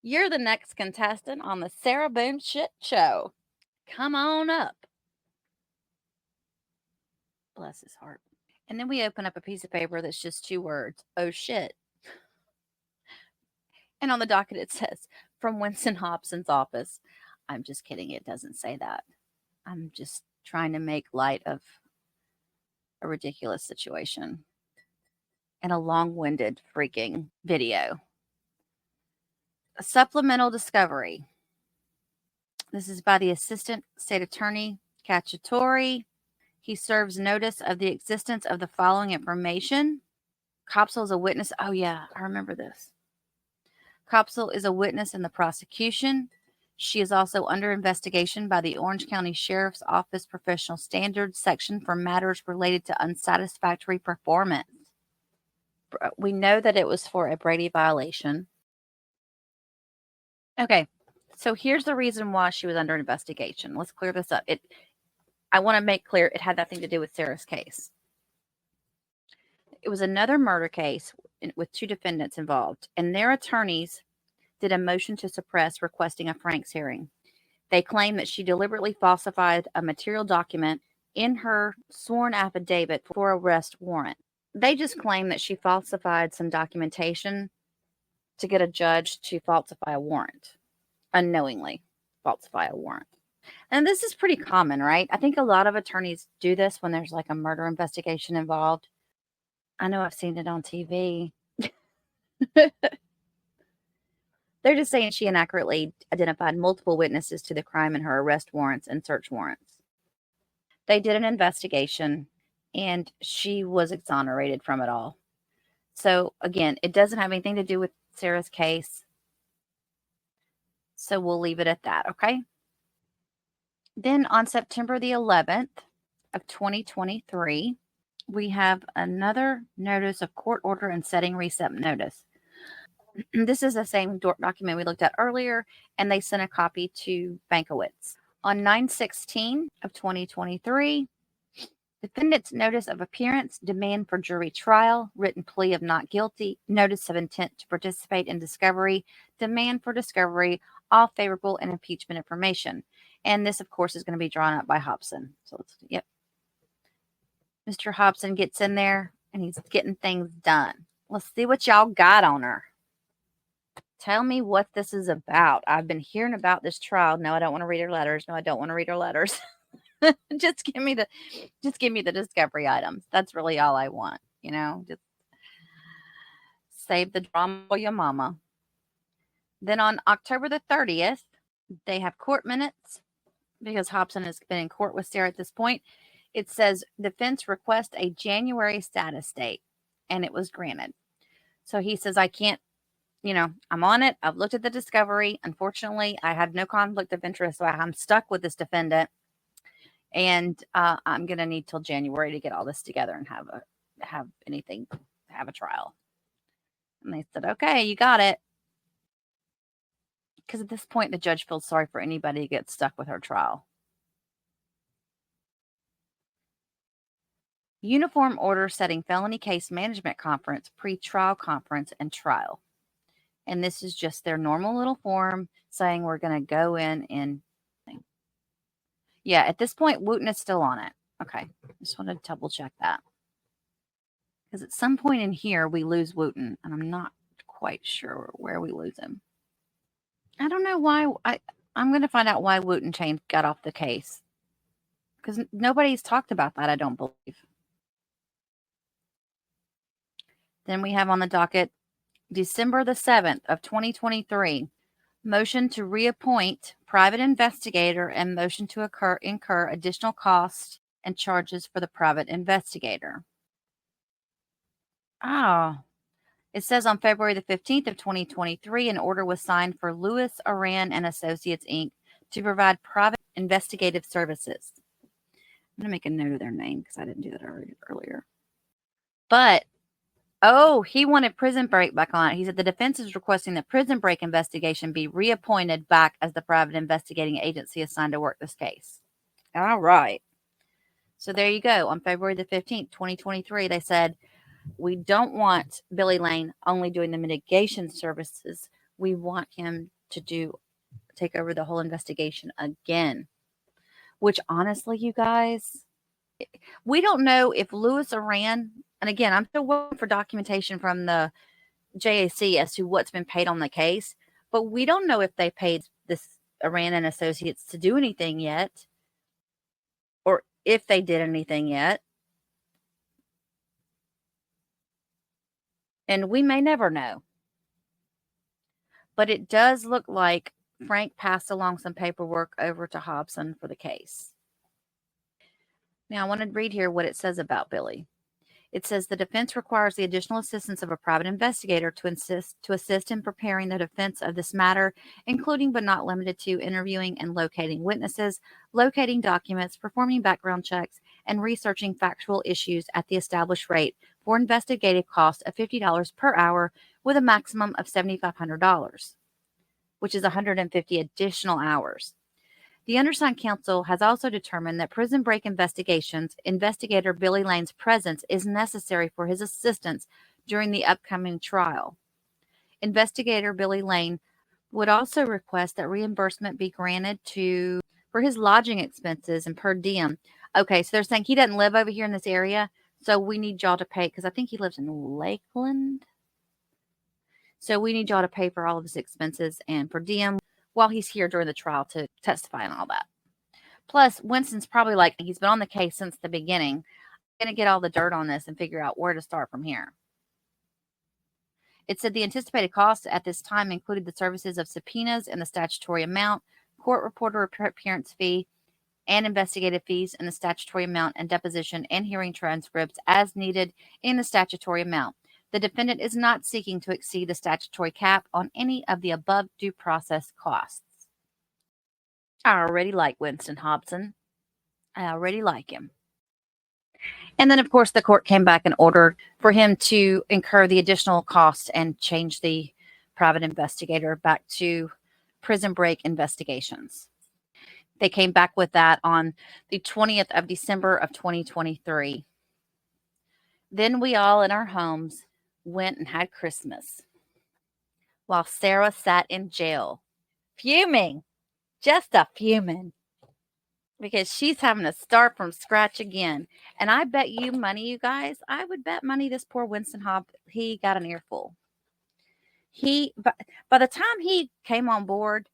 You're the next contestant on the Sarah Boone Shit Show. Come on up. Bless his heart. And then we open up a piece of paper that's just 2 words. Oh, shit. And on the docket it says, from Winston Hobson's office. I'm just kidding. It doesn't say that. I'm just trying to make light of a ridiculous situation and a long-winded freaking video. A supplemental discovery. This is by the Assistant State Attorney Cacciatore. He serves notice of the existence of the following information. Copsel is a witness. Oh, yeah, I remember this. Copsel is a witness in the prosecution. She is also under investigation by the Orange County Sheriff's Office Professional Standards section for matters related to unsatisfactory performance. We know that it was for a Brady violation. Okay, so here's the reason why she was under investigation. Let's clear this up. I want to make clear it had nothing to do with Sarah's case. It was another murder case with 2 defendants involved, and their attorneys did a motion to suppress requesting a Franks hearing. They claim that she deliberately falsified a material document in her sworn affidavit for arrest warrant. They just claim that she falsified some documentation to get a judge to falsify a warrant, unknowingly falsify a warrant. And this is pretty common, right? I think a lot of attorneys do this when there's like a murder investigation involved. I know I've seen it on TV. They're just saying she inaccurately identified multiple witnesses to the crime in her arrest warrants and search warrants. They did an investigation, and she was exonerated from it all. So, again, it doesn't have anything to do with Sarah's case. So we'll leave it at that, okay? Then on September the 11th of 2023, we have another notice of court order and setting receipt notice. This is the same document we looked at earlier, and they sent a copy to Bankowitz. On 9/16 of 2023, defendant's notice of appearance, demand for jury trial, written plea of not guilty, notice of intent to participate in discovery, demand for discovery, all favorable and impeachment information. And this, of course, is going to be drawn up by Hobson. So let's, yep. Mr. Hobson gets in there, and he's getting things done. Let's see what y'all got on her. Tell me what this is about. I've been hearing about this trial. No, I don't want to read her letters. No, I don't want to read her letters. Just give me the discovery items. That's really all I want. You know, just save the drama for your mama. Then on October the 30th, they have court minutes because Hobson has been in court with Sarah at this point. It says defense request a January status date, and it was granted. So he says, I can't, I'm on it. I've looked at the discovery. Unfortunately, I have no conflict of interest, so I'm stuck with this defendant. And I'm going to need till January to get all this together and have a trial. And they said, okay, you got it. Because at this point, the judge feels sorry for anybody who gets stuck with her trial. Uniform order setting felony case management conference, pre-trial conference, and trial. And this is just their normal little form saying we're going to go in and, yeah, at this point, Wooten is still on it. Okay, just want to double check that. Because at some point in here, we lose Wooten, and I'm not quite sure where we lose him. I don't know why. I'm going to find out why Wooten Chain got off the case. Because nobody's talked about that, I don't believe. Then we have on the docket December the 7th of 2023, motion to reappoint private investigator and motion to incur additional costs and charges for the private investigator. Oh, it says on February the 15th of 2023, an order was signed for Lewis Aran and Associates, Inc. to provide private investigative services. I'm going to make a note of their name because I didn't do that earlier. But, oh, he wanted Prison Break back on it. He said the defense is requesting that Prison Break investigation be reappointed back as the private investigating agency assigned to work this case. All right. So there you go. On February the 15th, 2023, they said, we don't want Billy Lane only doing the mitigation services. We want him to take over the whole investigation again. Which honestly, you guys, we don't know if Lewis Aran, and again, I'm still waiting for documentation from the JAC as to what's been paid on the case, but we don't know if they paid this Aran and Associates to do anything yet, or if they did anything yet. And we may never know. But it does look like Frank passed along some paperwork over to Hobson for the case. Now, I want to read here what it says about Billy. It says the defense requires the additional assistance of a private investigator to assist in preparing the defense of this matter, including but not limited to interviewing and locating witnesses, locating documents, performing background checks, and researching factual issues at the established rate for investigative cost of $50 per hour with a maximum of $7,500, which is 150 additional hours. The undersigned counsel has also determined that Prison Break investigations, investigator Billy Lane's presence is necessary for his assistance during the upcoming trial. Investigator Billy Lane would also request that reimbursement be granted for his lodging expenses and per diem. Okay, so they're saying he doesn't live over here in this area, so we need y'all to pay, because I think he lives in Lakeland. So we need y'all to pay for all of his expenses and per diem while he's here during the trial to testify and all that. Plus, Winston's probably like, he's been on the case since the beginning. I'm going to get all the dirt on this and figure out where to start from here. It said the anticipated costs at this time included the services of subpoenas and the statutory amount, court reporter appearance fee, and investigative fees in the statutory amount, and deposition and hearing transcripts as needed in the statutory amount. The defendant is not seeking to exceed the statutory cap on any of the above due process costs. I already like Winston Hobson. I already like him. And then, of course, the court came back and ordered for him to incur the additional costs and change the private investigator back to Prison Break investigations. They came back with that on the 20th of December of 2023. Then we all in our homes went and had Christmas while Sarah sat in jail, fuming, just a fuming, because she's having to start from scratch again. And I bet you money, you guys, I would bet money this poor Winston Hobb, he got an earful. By the time he came on board,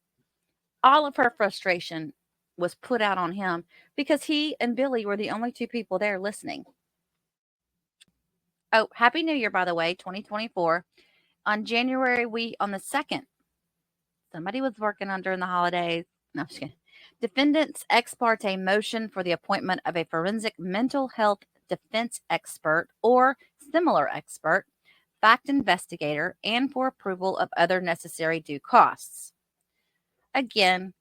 all of her frustration was put out on him because he and Billy were the only two people there listening. Oh, Happy New Year, by the way, 2024. On the 2nd, somebody was working on during the holidays. No, I'm just kidding. Defendant's ex parte motion for the appointment of a forensic mental health defense expert or similar expert, fact investigator, and for approval of other necessary due costs. Again,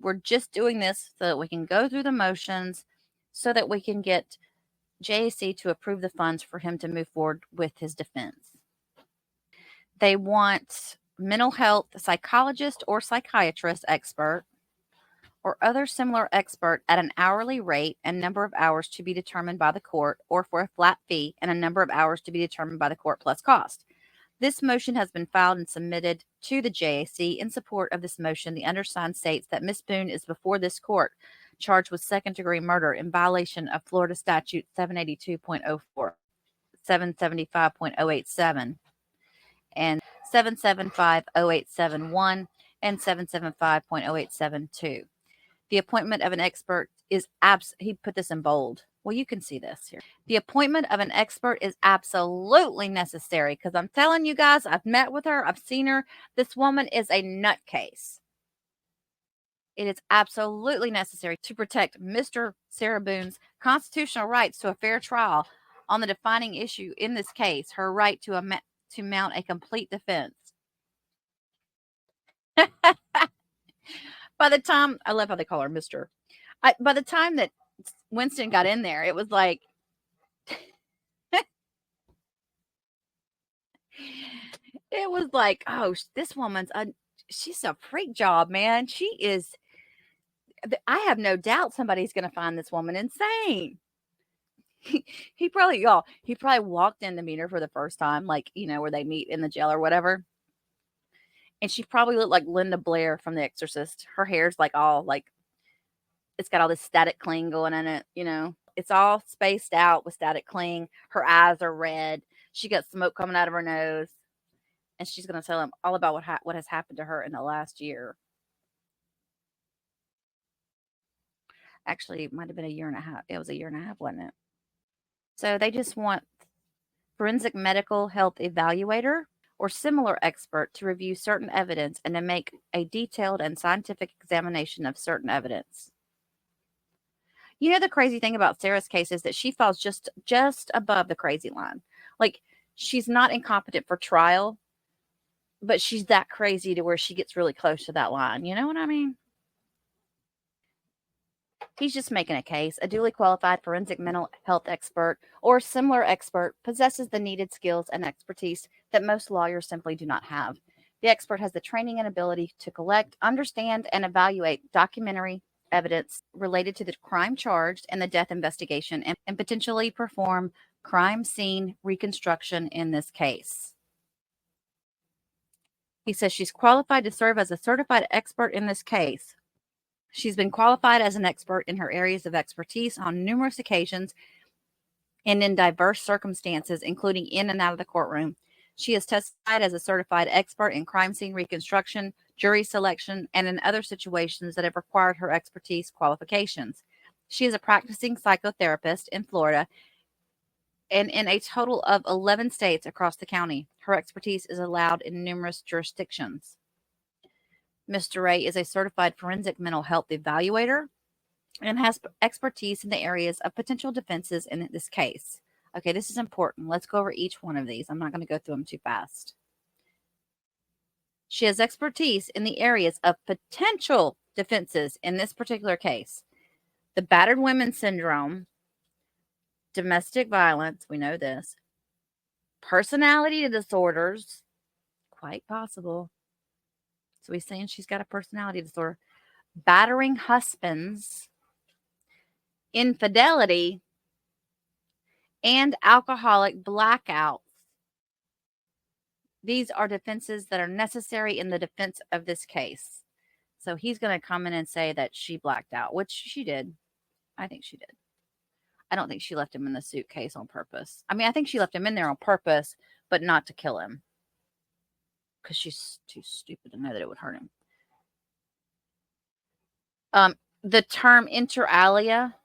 we're just doing this so that we can go through the motions so that we can get JAC to approve the funds for him to move forward with his defense. They want mental health psychologist or psychiatrist expert or other similar expert at an hourly rate and number of hours to be determined by the court, or for a flat fee and a number of hours to be determined by the court plus cost. This motion has been filed and submitted to the JAC. In support of this motion, the undersigned states that Ms. Boone is before this court charged with second-degree murder in violation of Florida Statute 782.04, 775.087, and 775.0871, and 775.0872. The appointment of an expert is he put this in bold. Well, you can see this here. The appointment of an expert is absolutely necessary because I'm telling you guys, I've met with her. I've seen her. This woman is a nutcase. It is absolutely necessary to protect Mr. Sarah Boone's constitutional rights to a fair trial on the defining issue in this case, her right to mount a complete defense. By the time, I love how they call her Mr. By the time that Winston got in there, it was like, oh, this woman's, she's a freak job, man. She is, I have no doubt somebody's going to find this woman insane. He probably walked in to meet her for the first time, like, where they meet in the jail or whatever. And she probably looked like Linda Blair from The Exorcist. Her hair's like all like, it's got all this static cling going in it, It's all spaced out with static cling. Her eyes are red. She got smoke coming out of her nose. And she's going to tell him all about what has happened to her in the last year. Actually, it might have been a year and a half. It was a year and a half, wasn't it? So they just want forensic medical health evaluator or similar expert to review certain evidence and to make a detailed and scientific examination of certain evidence. The crazy thing about Sarah's case is that she falls just above the crazy line. Like, she's not incompetent for trial, but she's that crazy to where she gets really close to that line. You know what I mean? He's just making a case. A duly qualified forensic mental health expert or similar expert possesses the needed skills and expertise that most lawyers simply do not have. The expert has the training and ability to collect, understand, and evaluate documentary evidence related to the crime charged and the death investigation and potentially perform crime scene reconstruction in this case. He says she's qualified to serve as a certified expert in this case. She's been qualified as an expert in her areas of expertise on numerous occasions and in diverse circumstances, including in and out of the courtroom. She has testified as a certified expert in crime scene reconstruction, jury selection, and in other situations that have required her expertise qualifications. She is a practicing psychotherapist in Florida and in a total of 11 states across the county. Her expertise is allowed in numerous jurisdictions. Mr. Ray is a certified forensic mental health evaluator and has expertise in the areas of potential defenses in this case. Okay, this is important. Let's go over each one of these. I'm not going to go through them too fast. She has expertise in the areas of potential defenses in this particular case. The battered women syndrome, domestic violence, we know this, personality disorders, quite possible. So he's saying she's got a personality disorder, battering husbands, infidelity, and alcoholic blackouts. These are defenses that are necessary in the defense of this case. So he's going to come in and say that she blacked out, which she did. I think she did. I don't think she left him in the suitcase on purpose. I mean, I think she left him in there on purpose, but not to kill him. Because she's too stupid to know that it would hurt him. The term inter alia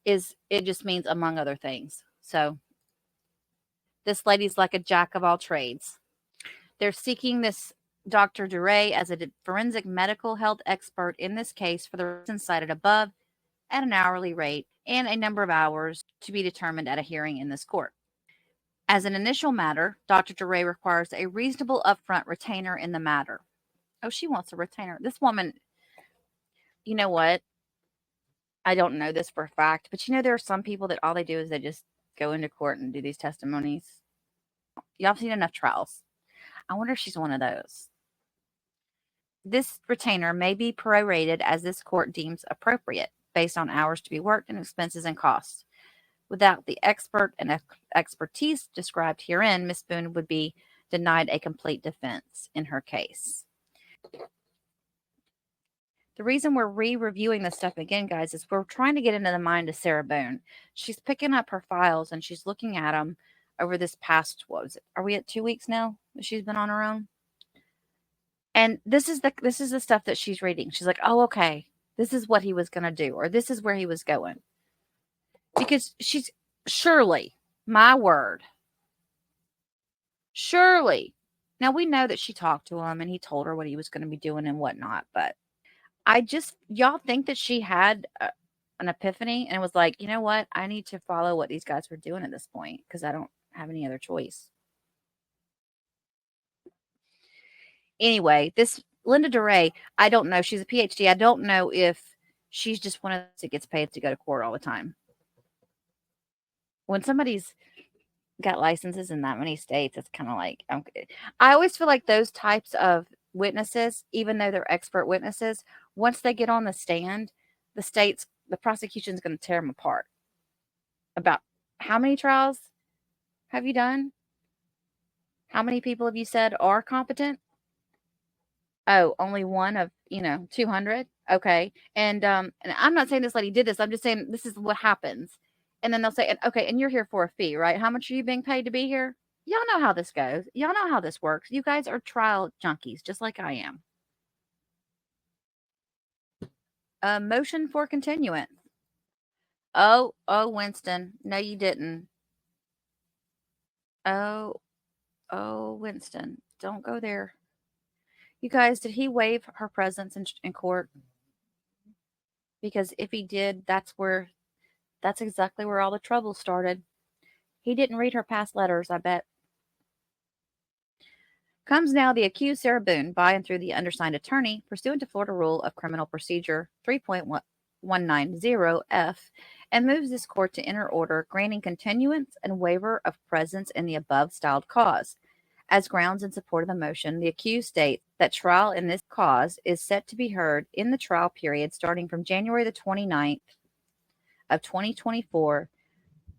it just means among other things. So this lady's like a jack of all trades. They're seeking this Dr. Torrez as a forensic medical health expert in this case for the reasons cited above at an hourly rate and a number of hours to be determined at a hearing in this court. As an initial matter, Dr. Torrez requires a reasonable upfront retainer in the matter. Oh, she wants a retainer. This woman, you know what? I don't know this for a fact, but there are some people that all they do is they just go into court and do these testimonies. Y'all have seen enough trials. I wonder if she's one of those. This retainer may be prorated as this court deems appropriate based on hours to be worked and expenses and costs. Without the expert and expertise described herein, Ms. Boone would be denied a complete defense in her case. The reason we're re-reviewing this stuff again, guys, is we're trying to get into the mind of Sarah Boone. She's picking up her files and she's looking at them over this past, what was it? Are we at 2 weeks now that she's been on her own? And this is the stuff that she's reading. She's like, oh, okay, this is what he was going to do, or this is where he was going. Because she's surely, my word, surely. Now we know that she talked to him and he told her what he was going to be doing and whatnot, but y'all think that she had an epiphany and was like, you know what? I need to follow what these guys were doing at this point because I don't have any other choice. Anyway, this Linda DeRay, I don't know. She's a PhD. I don't know if she's just one of those that gets paid to go to court all the time. When somebody's got licenses in that many states, it's kind of like, I always feel like those types of witnesses, even though they're expert witnesses, once they get on the stand, the prosecution is going to tear them apart. About how many trials have you done? How many people have you said are competent? Oh, only one of, 200. Okay. And I'm not saying this lady did this. I'm just saying this is what happens. And then they'll say, okay, and you're here for a fee, right? How much are you being paid to be here? Y'all know how this goes. Y'all know how this works. You guys are trial junkies, just like I am. A motion for continuance. Oh, Winston. No, you didn't. Oh, Winston. Don't go there. You guys, did he waive her presence in court? Because if he did, that's exactly where all the trouble started. He didn't read her past letters, I bet. Comes now the accused Sarah Boone by and through the undersigned attorney, pursuant to Florida Rule of Criminal Procedure 3.190F, and moves this court to enter order granting continuance and waiver of presence in the above styled cause. As grounds in support of the motion, the accused states that trial in this cause is set to be heard in the trial period starting from January the 29th of 2024.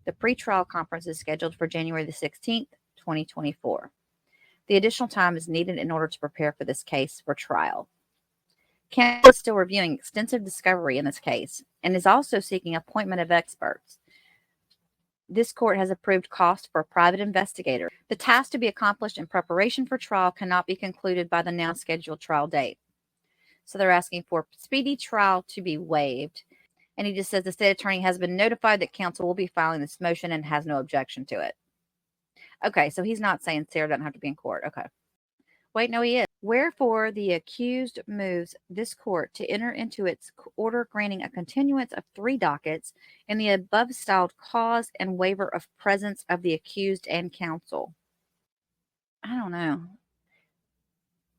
The pretrial conference is scheduled for January the 16th, 2024. The additional time is needed in order to prepare for this case for trial. Counsel is still reviewing extensive discovery in this case and is also seeking appointment of experts. This court has approved costs for a private investigator. The task to be accomplished in preparation for trial cannot be concluded by the now scheduled trial date. So they're asking for speedy trial to be waived. And he just says the state attorney has been notified that counsel will be filing this motion and has no objection to it. Okay, so he's not saying Sarah doesn't have to be in court. Okay. Wait, no, he is. Wherefore, the accused moves this court to enter into its order granting a continuance of 3 dockets in the above styled cause and waiver of presence of the accused and counsel. I don't know.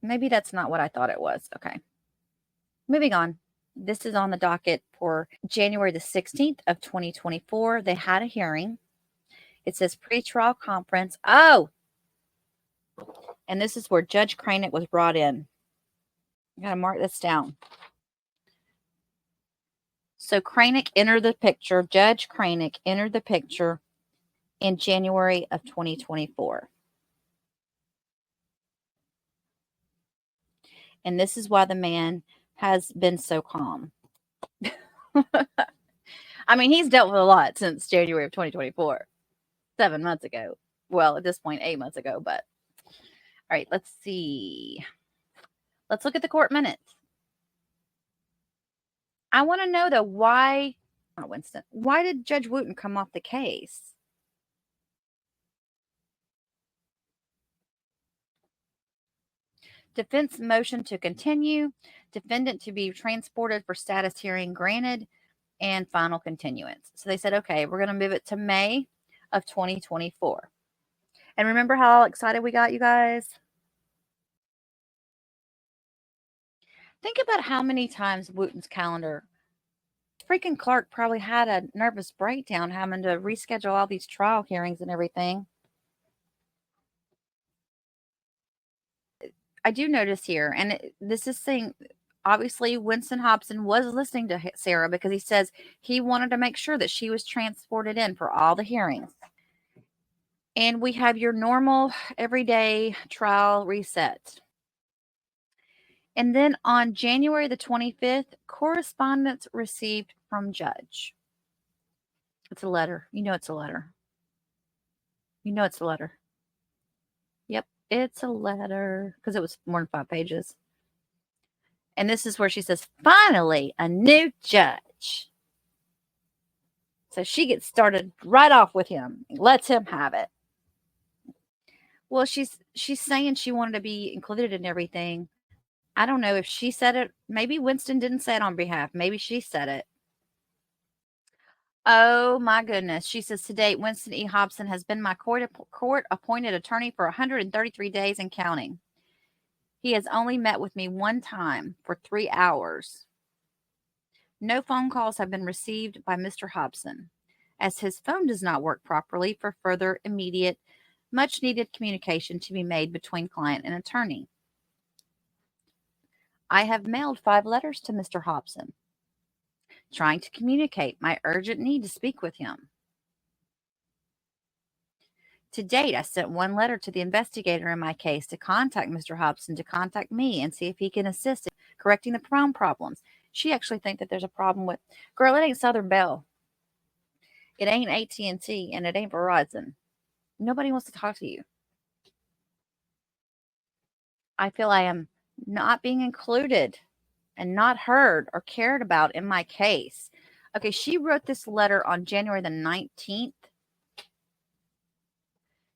Maybe that's not what I thought it was. Okay. Moving on. This is on the docket for January the 16th of 2024. They had a hearing. It says pretrial conference. Oh! And this is where Judge Cranick was brought in. I got to mark this down. So Cranick entered the picture. Judge Cranick entered the picture in January of 2024. And this is why the man has been so calm. I mean, he's dealt with a lot since January of 2024. 7 months ago. Well, at this point, 8 months ago, but all right, let's see. Let's look at the court minutes. I want to know, though, why did Judge Wooten come off the case? Defense motion to continue, defendant to be transported for status hearing granted, and final continuance. So they said, okay, we're going to move it to May of 2024. And remember how excited we got, you guys? Think about how many times Wooten's calendar. Freaking Clark probably had a nervous breakdown having to reschedule all these trial hearings and everything. I do notice here, and this is saying, obviously, Winston Hobson was listening to Sarah because he says he wanted to make sure that she was transported in for all the hearings. And we have your normal everyday trial reset. And then on January the 25th, correspondence received from judge. It's a letter. You know it's a letter. You know it's a letter. Yep, it's a letter because it was more than 5 pages. And this is where she says, finally, a new judge. So she gets started right off with him, lets him have it. Well, she's saying she wanted to be included in everything. I don't know if she said it. Maybe Winston didn't say it on behalf. Maybe she said it. Oh, my goodness. She says, to date, Winston E. Hobson has been my court-appointed attorney for 133 days and counting. He has only met with me one time for 3 hours. No phone calls have been received by Mr. Hobson, as his phone does not work properly for further immediate, much-needed communication to be made between client and attorney. I have mailed 5 letters to Mr. Hobson, trying to communicate my urgent need to speak with him. To date, I sent 1 letter to the investigator in my case to contact Mr. Hobson to contact me and see if he can assist in correcting the phone problems. She actually thinks that there's a problem with, girl, it ain't Southern Bell. It ain't AT&T, and it ain't Verizon. Nobody wants to talk to you. I feel I am not being included and not heard or cared about in my case. Okay, she wrote this letter on January the 19th.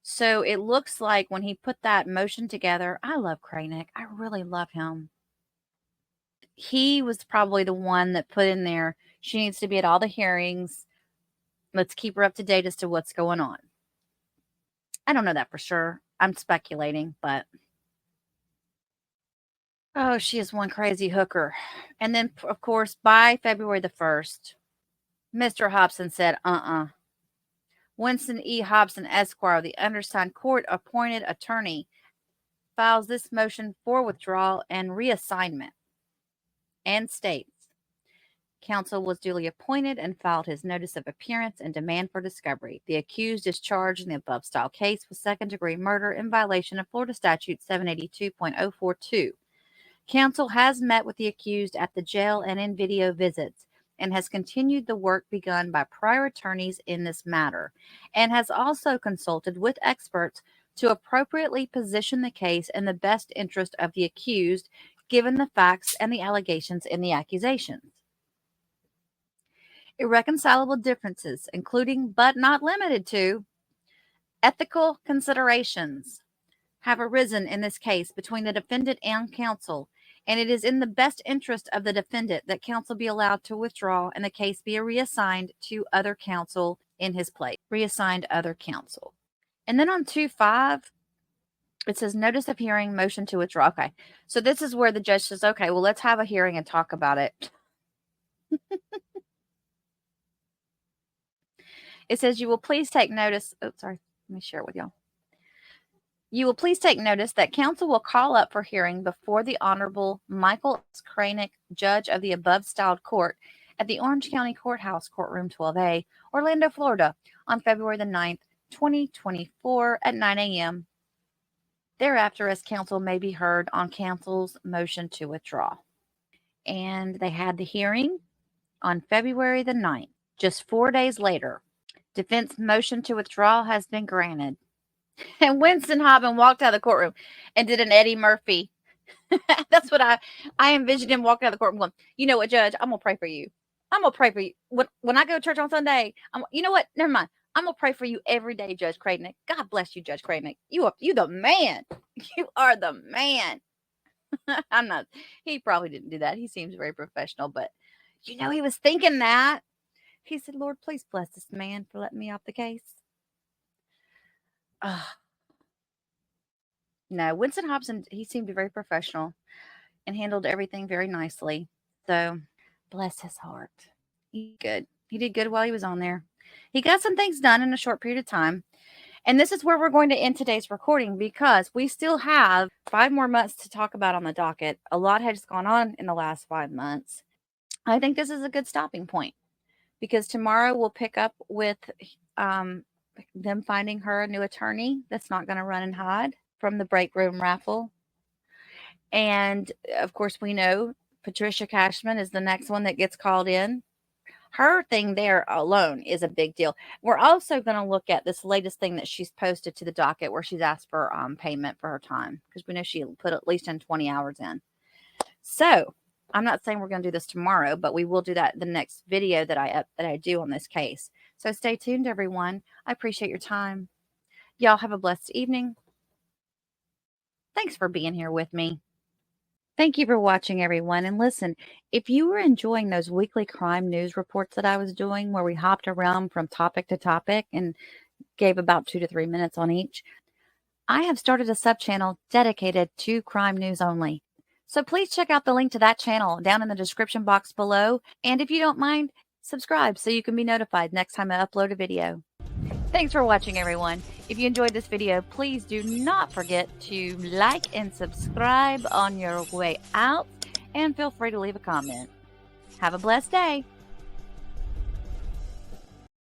So it looks like when he put that motion together, I love Kranick. I really love him. He was probably the one that put in there, she needs to be at all the hearings. Let's keep her up to date as to what's going on. I don't know that for sure. I'm speculating, but oh, she is one crazy hooker. And then, of course, by February the 1st, Mr. Hobson said, Winston E. Hobson, Esquire, the undersigned court-appointed attorney, files this motion for withdrawal and reassignment and states, counsel was duly appointed and filed his notice of appearance and demand for discovery. The accused is charged in the above style case with second-degree murder in violation of Florida Statute 782.042. Counsel has met with the accused at the jail and in video visits and has continued the work begun by prior attorneys in this matter, and has also consulted with experts to appropriately position the case in the best interest of the accused, given the facts and the allegations in the accusations. Irreconcilable differences, including but not limited to ethical considerations, have arisen in this case between the defendant and counsel, and it is in the best interest of the defendant that counsel be allowed to withdraw and the case be reassigned to other counsel in his place. Reassigned other counsel. And then on 2-5, it says notice of hearing, motion to withdraw. Okay, so this is where the judge says, okay, well, let's have a hearing and talk about it. It says you will please take notice. Oh, sorry. Let me share it with y'all. You will please take notice that counsel will call up for hearing before the Honorable Michael S. Kranick, judge of the above-styled court at the Orange County Courthouse, Courtroom 12A, Orlando, Florida, on February the 9th, 2024 at 9 a.m. Thereafter, as counsel may be heard on counsel's motion to withdraw. And they had the hearing on February the 9th. Just 4 days later, defense motion to withdraw has been granted. And Winston Hobson walked out of the courtroom and did an Eddie Murphy. That's what I envisioned him walking out of the courtroom going, you know what, Judge, I'm going to pray for you. I'm going to pray for you. When I go to church on Sunday, you know what? Never mind. I'm going to pray for you every day, Judge Kranick. God bless you, Judge Kranick. You the man. You are the man. I'm not. He probably didn't do that. He seems very professional, but he was thinking that. He said, Lord, please bless this man for letting me off the case. No, Winston Hobson, he seemed very professional and handled everything very nicely. So, bless his heart. He did good while he was on there. He got some things done in a short period of time. And this is where we're going to end today's recording because we still have 5 more months to talk about on the docket. A lot has gone on in the last 5 months. I think this is a good stopping point because tomorrow we'll pick up with them finding her a new attorney that's not going to run and hide from the break room raffle. And of course, we know Patricia Cashman is the next one that gets called in. Her thing there alone is a big deal. We're also going to look at this latest thing that she's posted to the docket where she's asked for payment for her time, because we know she put at least 20 hours in. So I'm not saying we're going to do this tomorrow, but we will do that in the next video that I do on this case. So stay tuned, everyone. I appreciate your time. Y'all have a blessed evening. Thanks for being here with me. Thank you for watching, everyone. And listen, if you were enjoying those weekly crime news reports that I was doing, where we hopped around from topic to topic and gave about 2 to 3 minutes on each, I have started a sub-channel dedicated to crime news only. So please check out the link to that channel down in the description box below. And if you don't mind, subscribe so you can be notified next time I upload a video. Thanks for watching, everyone. If you enjoyed this video, please do not forget to like and subscribe on your way out, and feel free to leave a comment. Have a blessed day.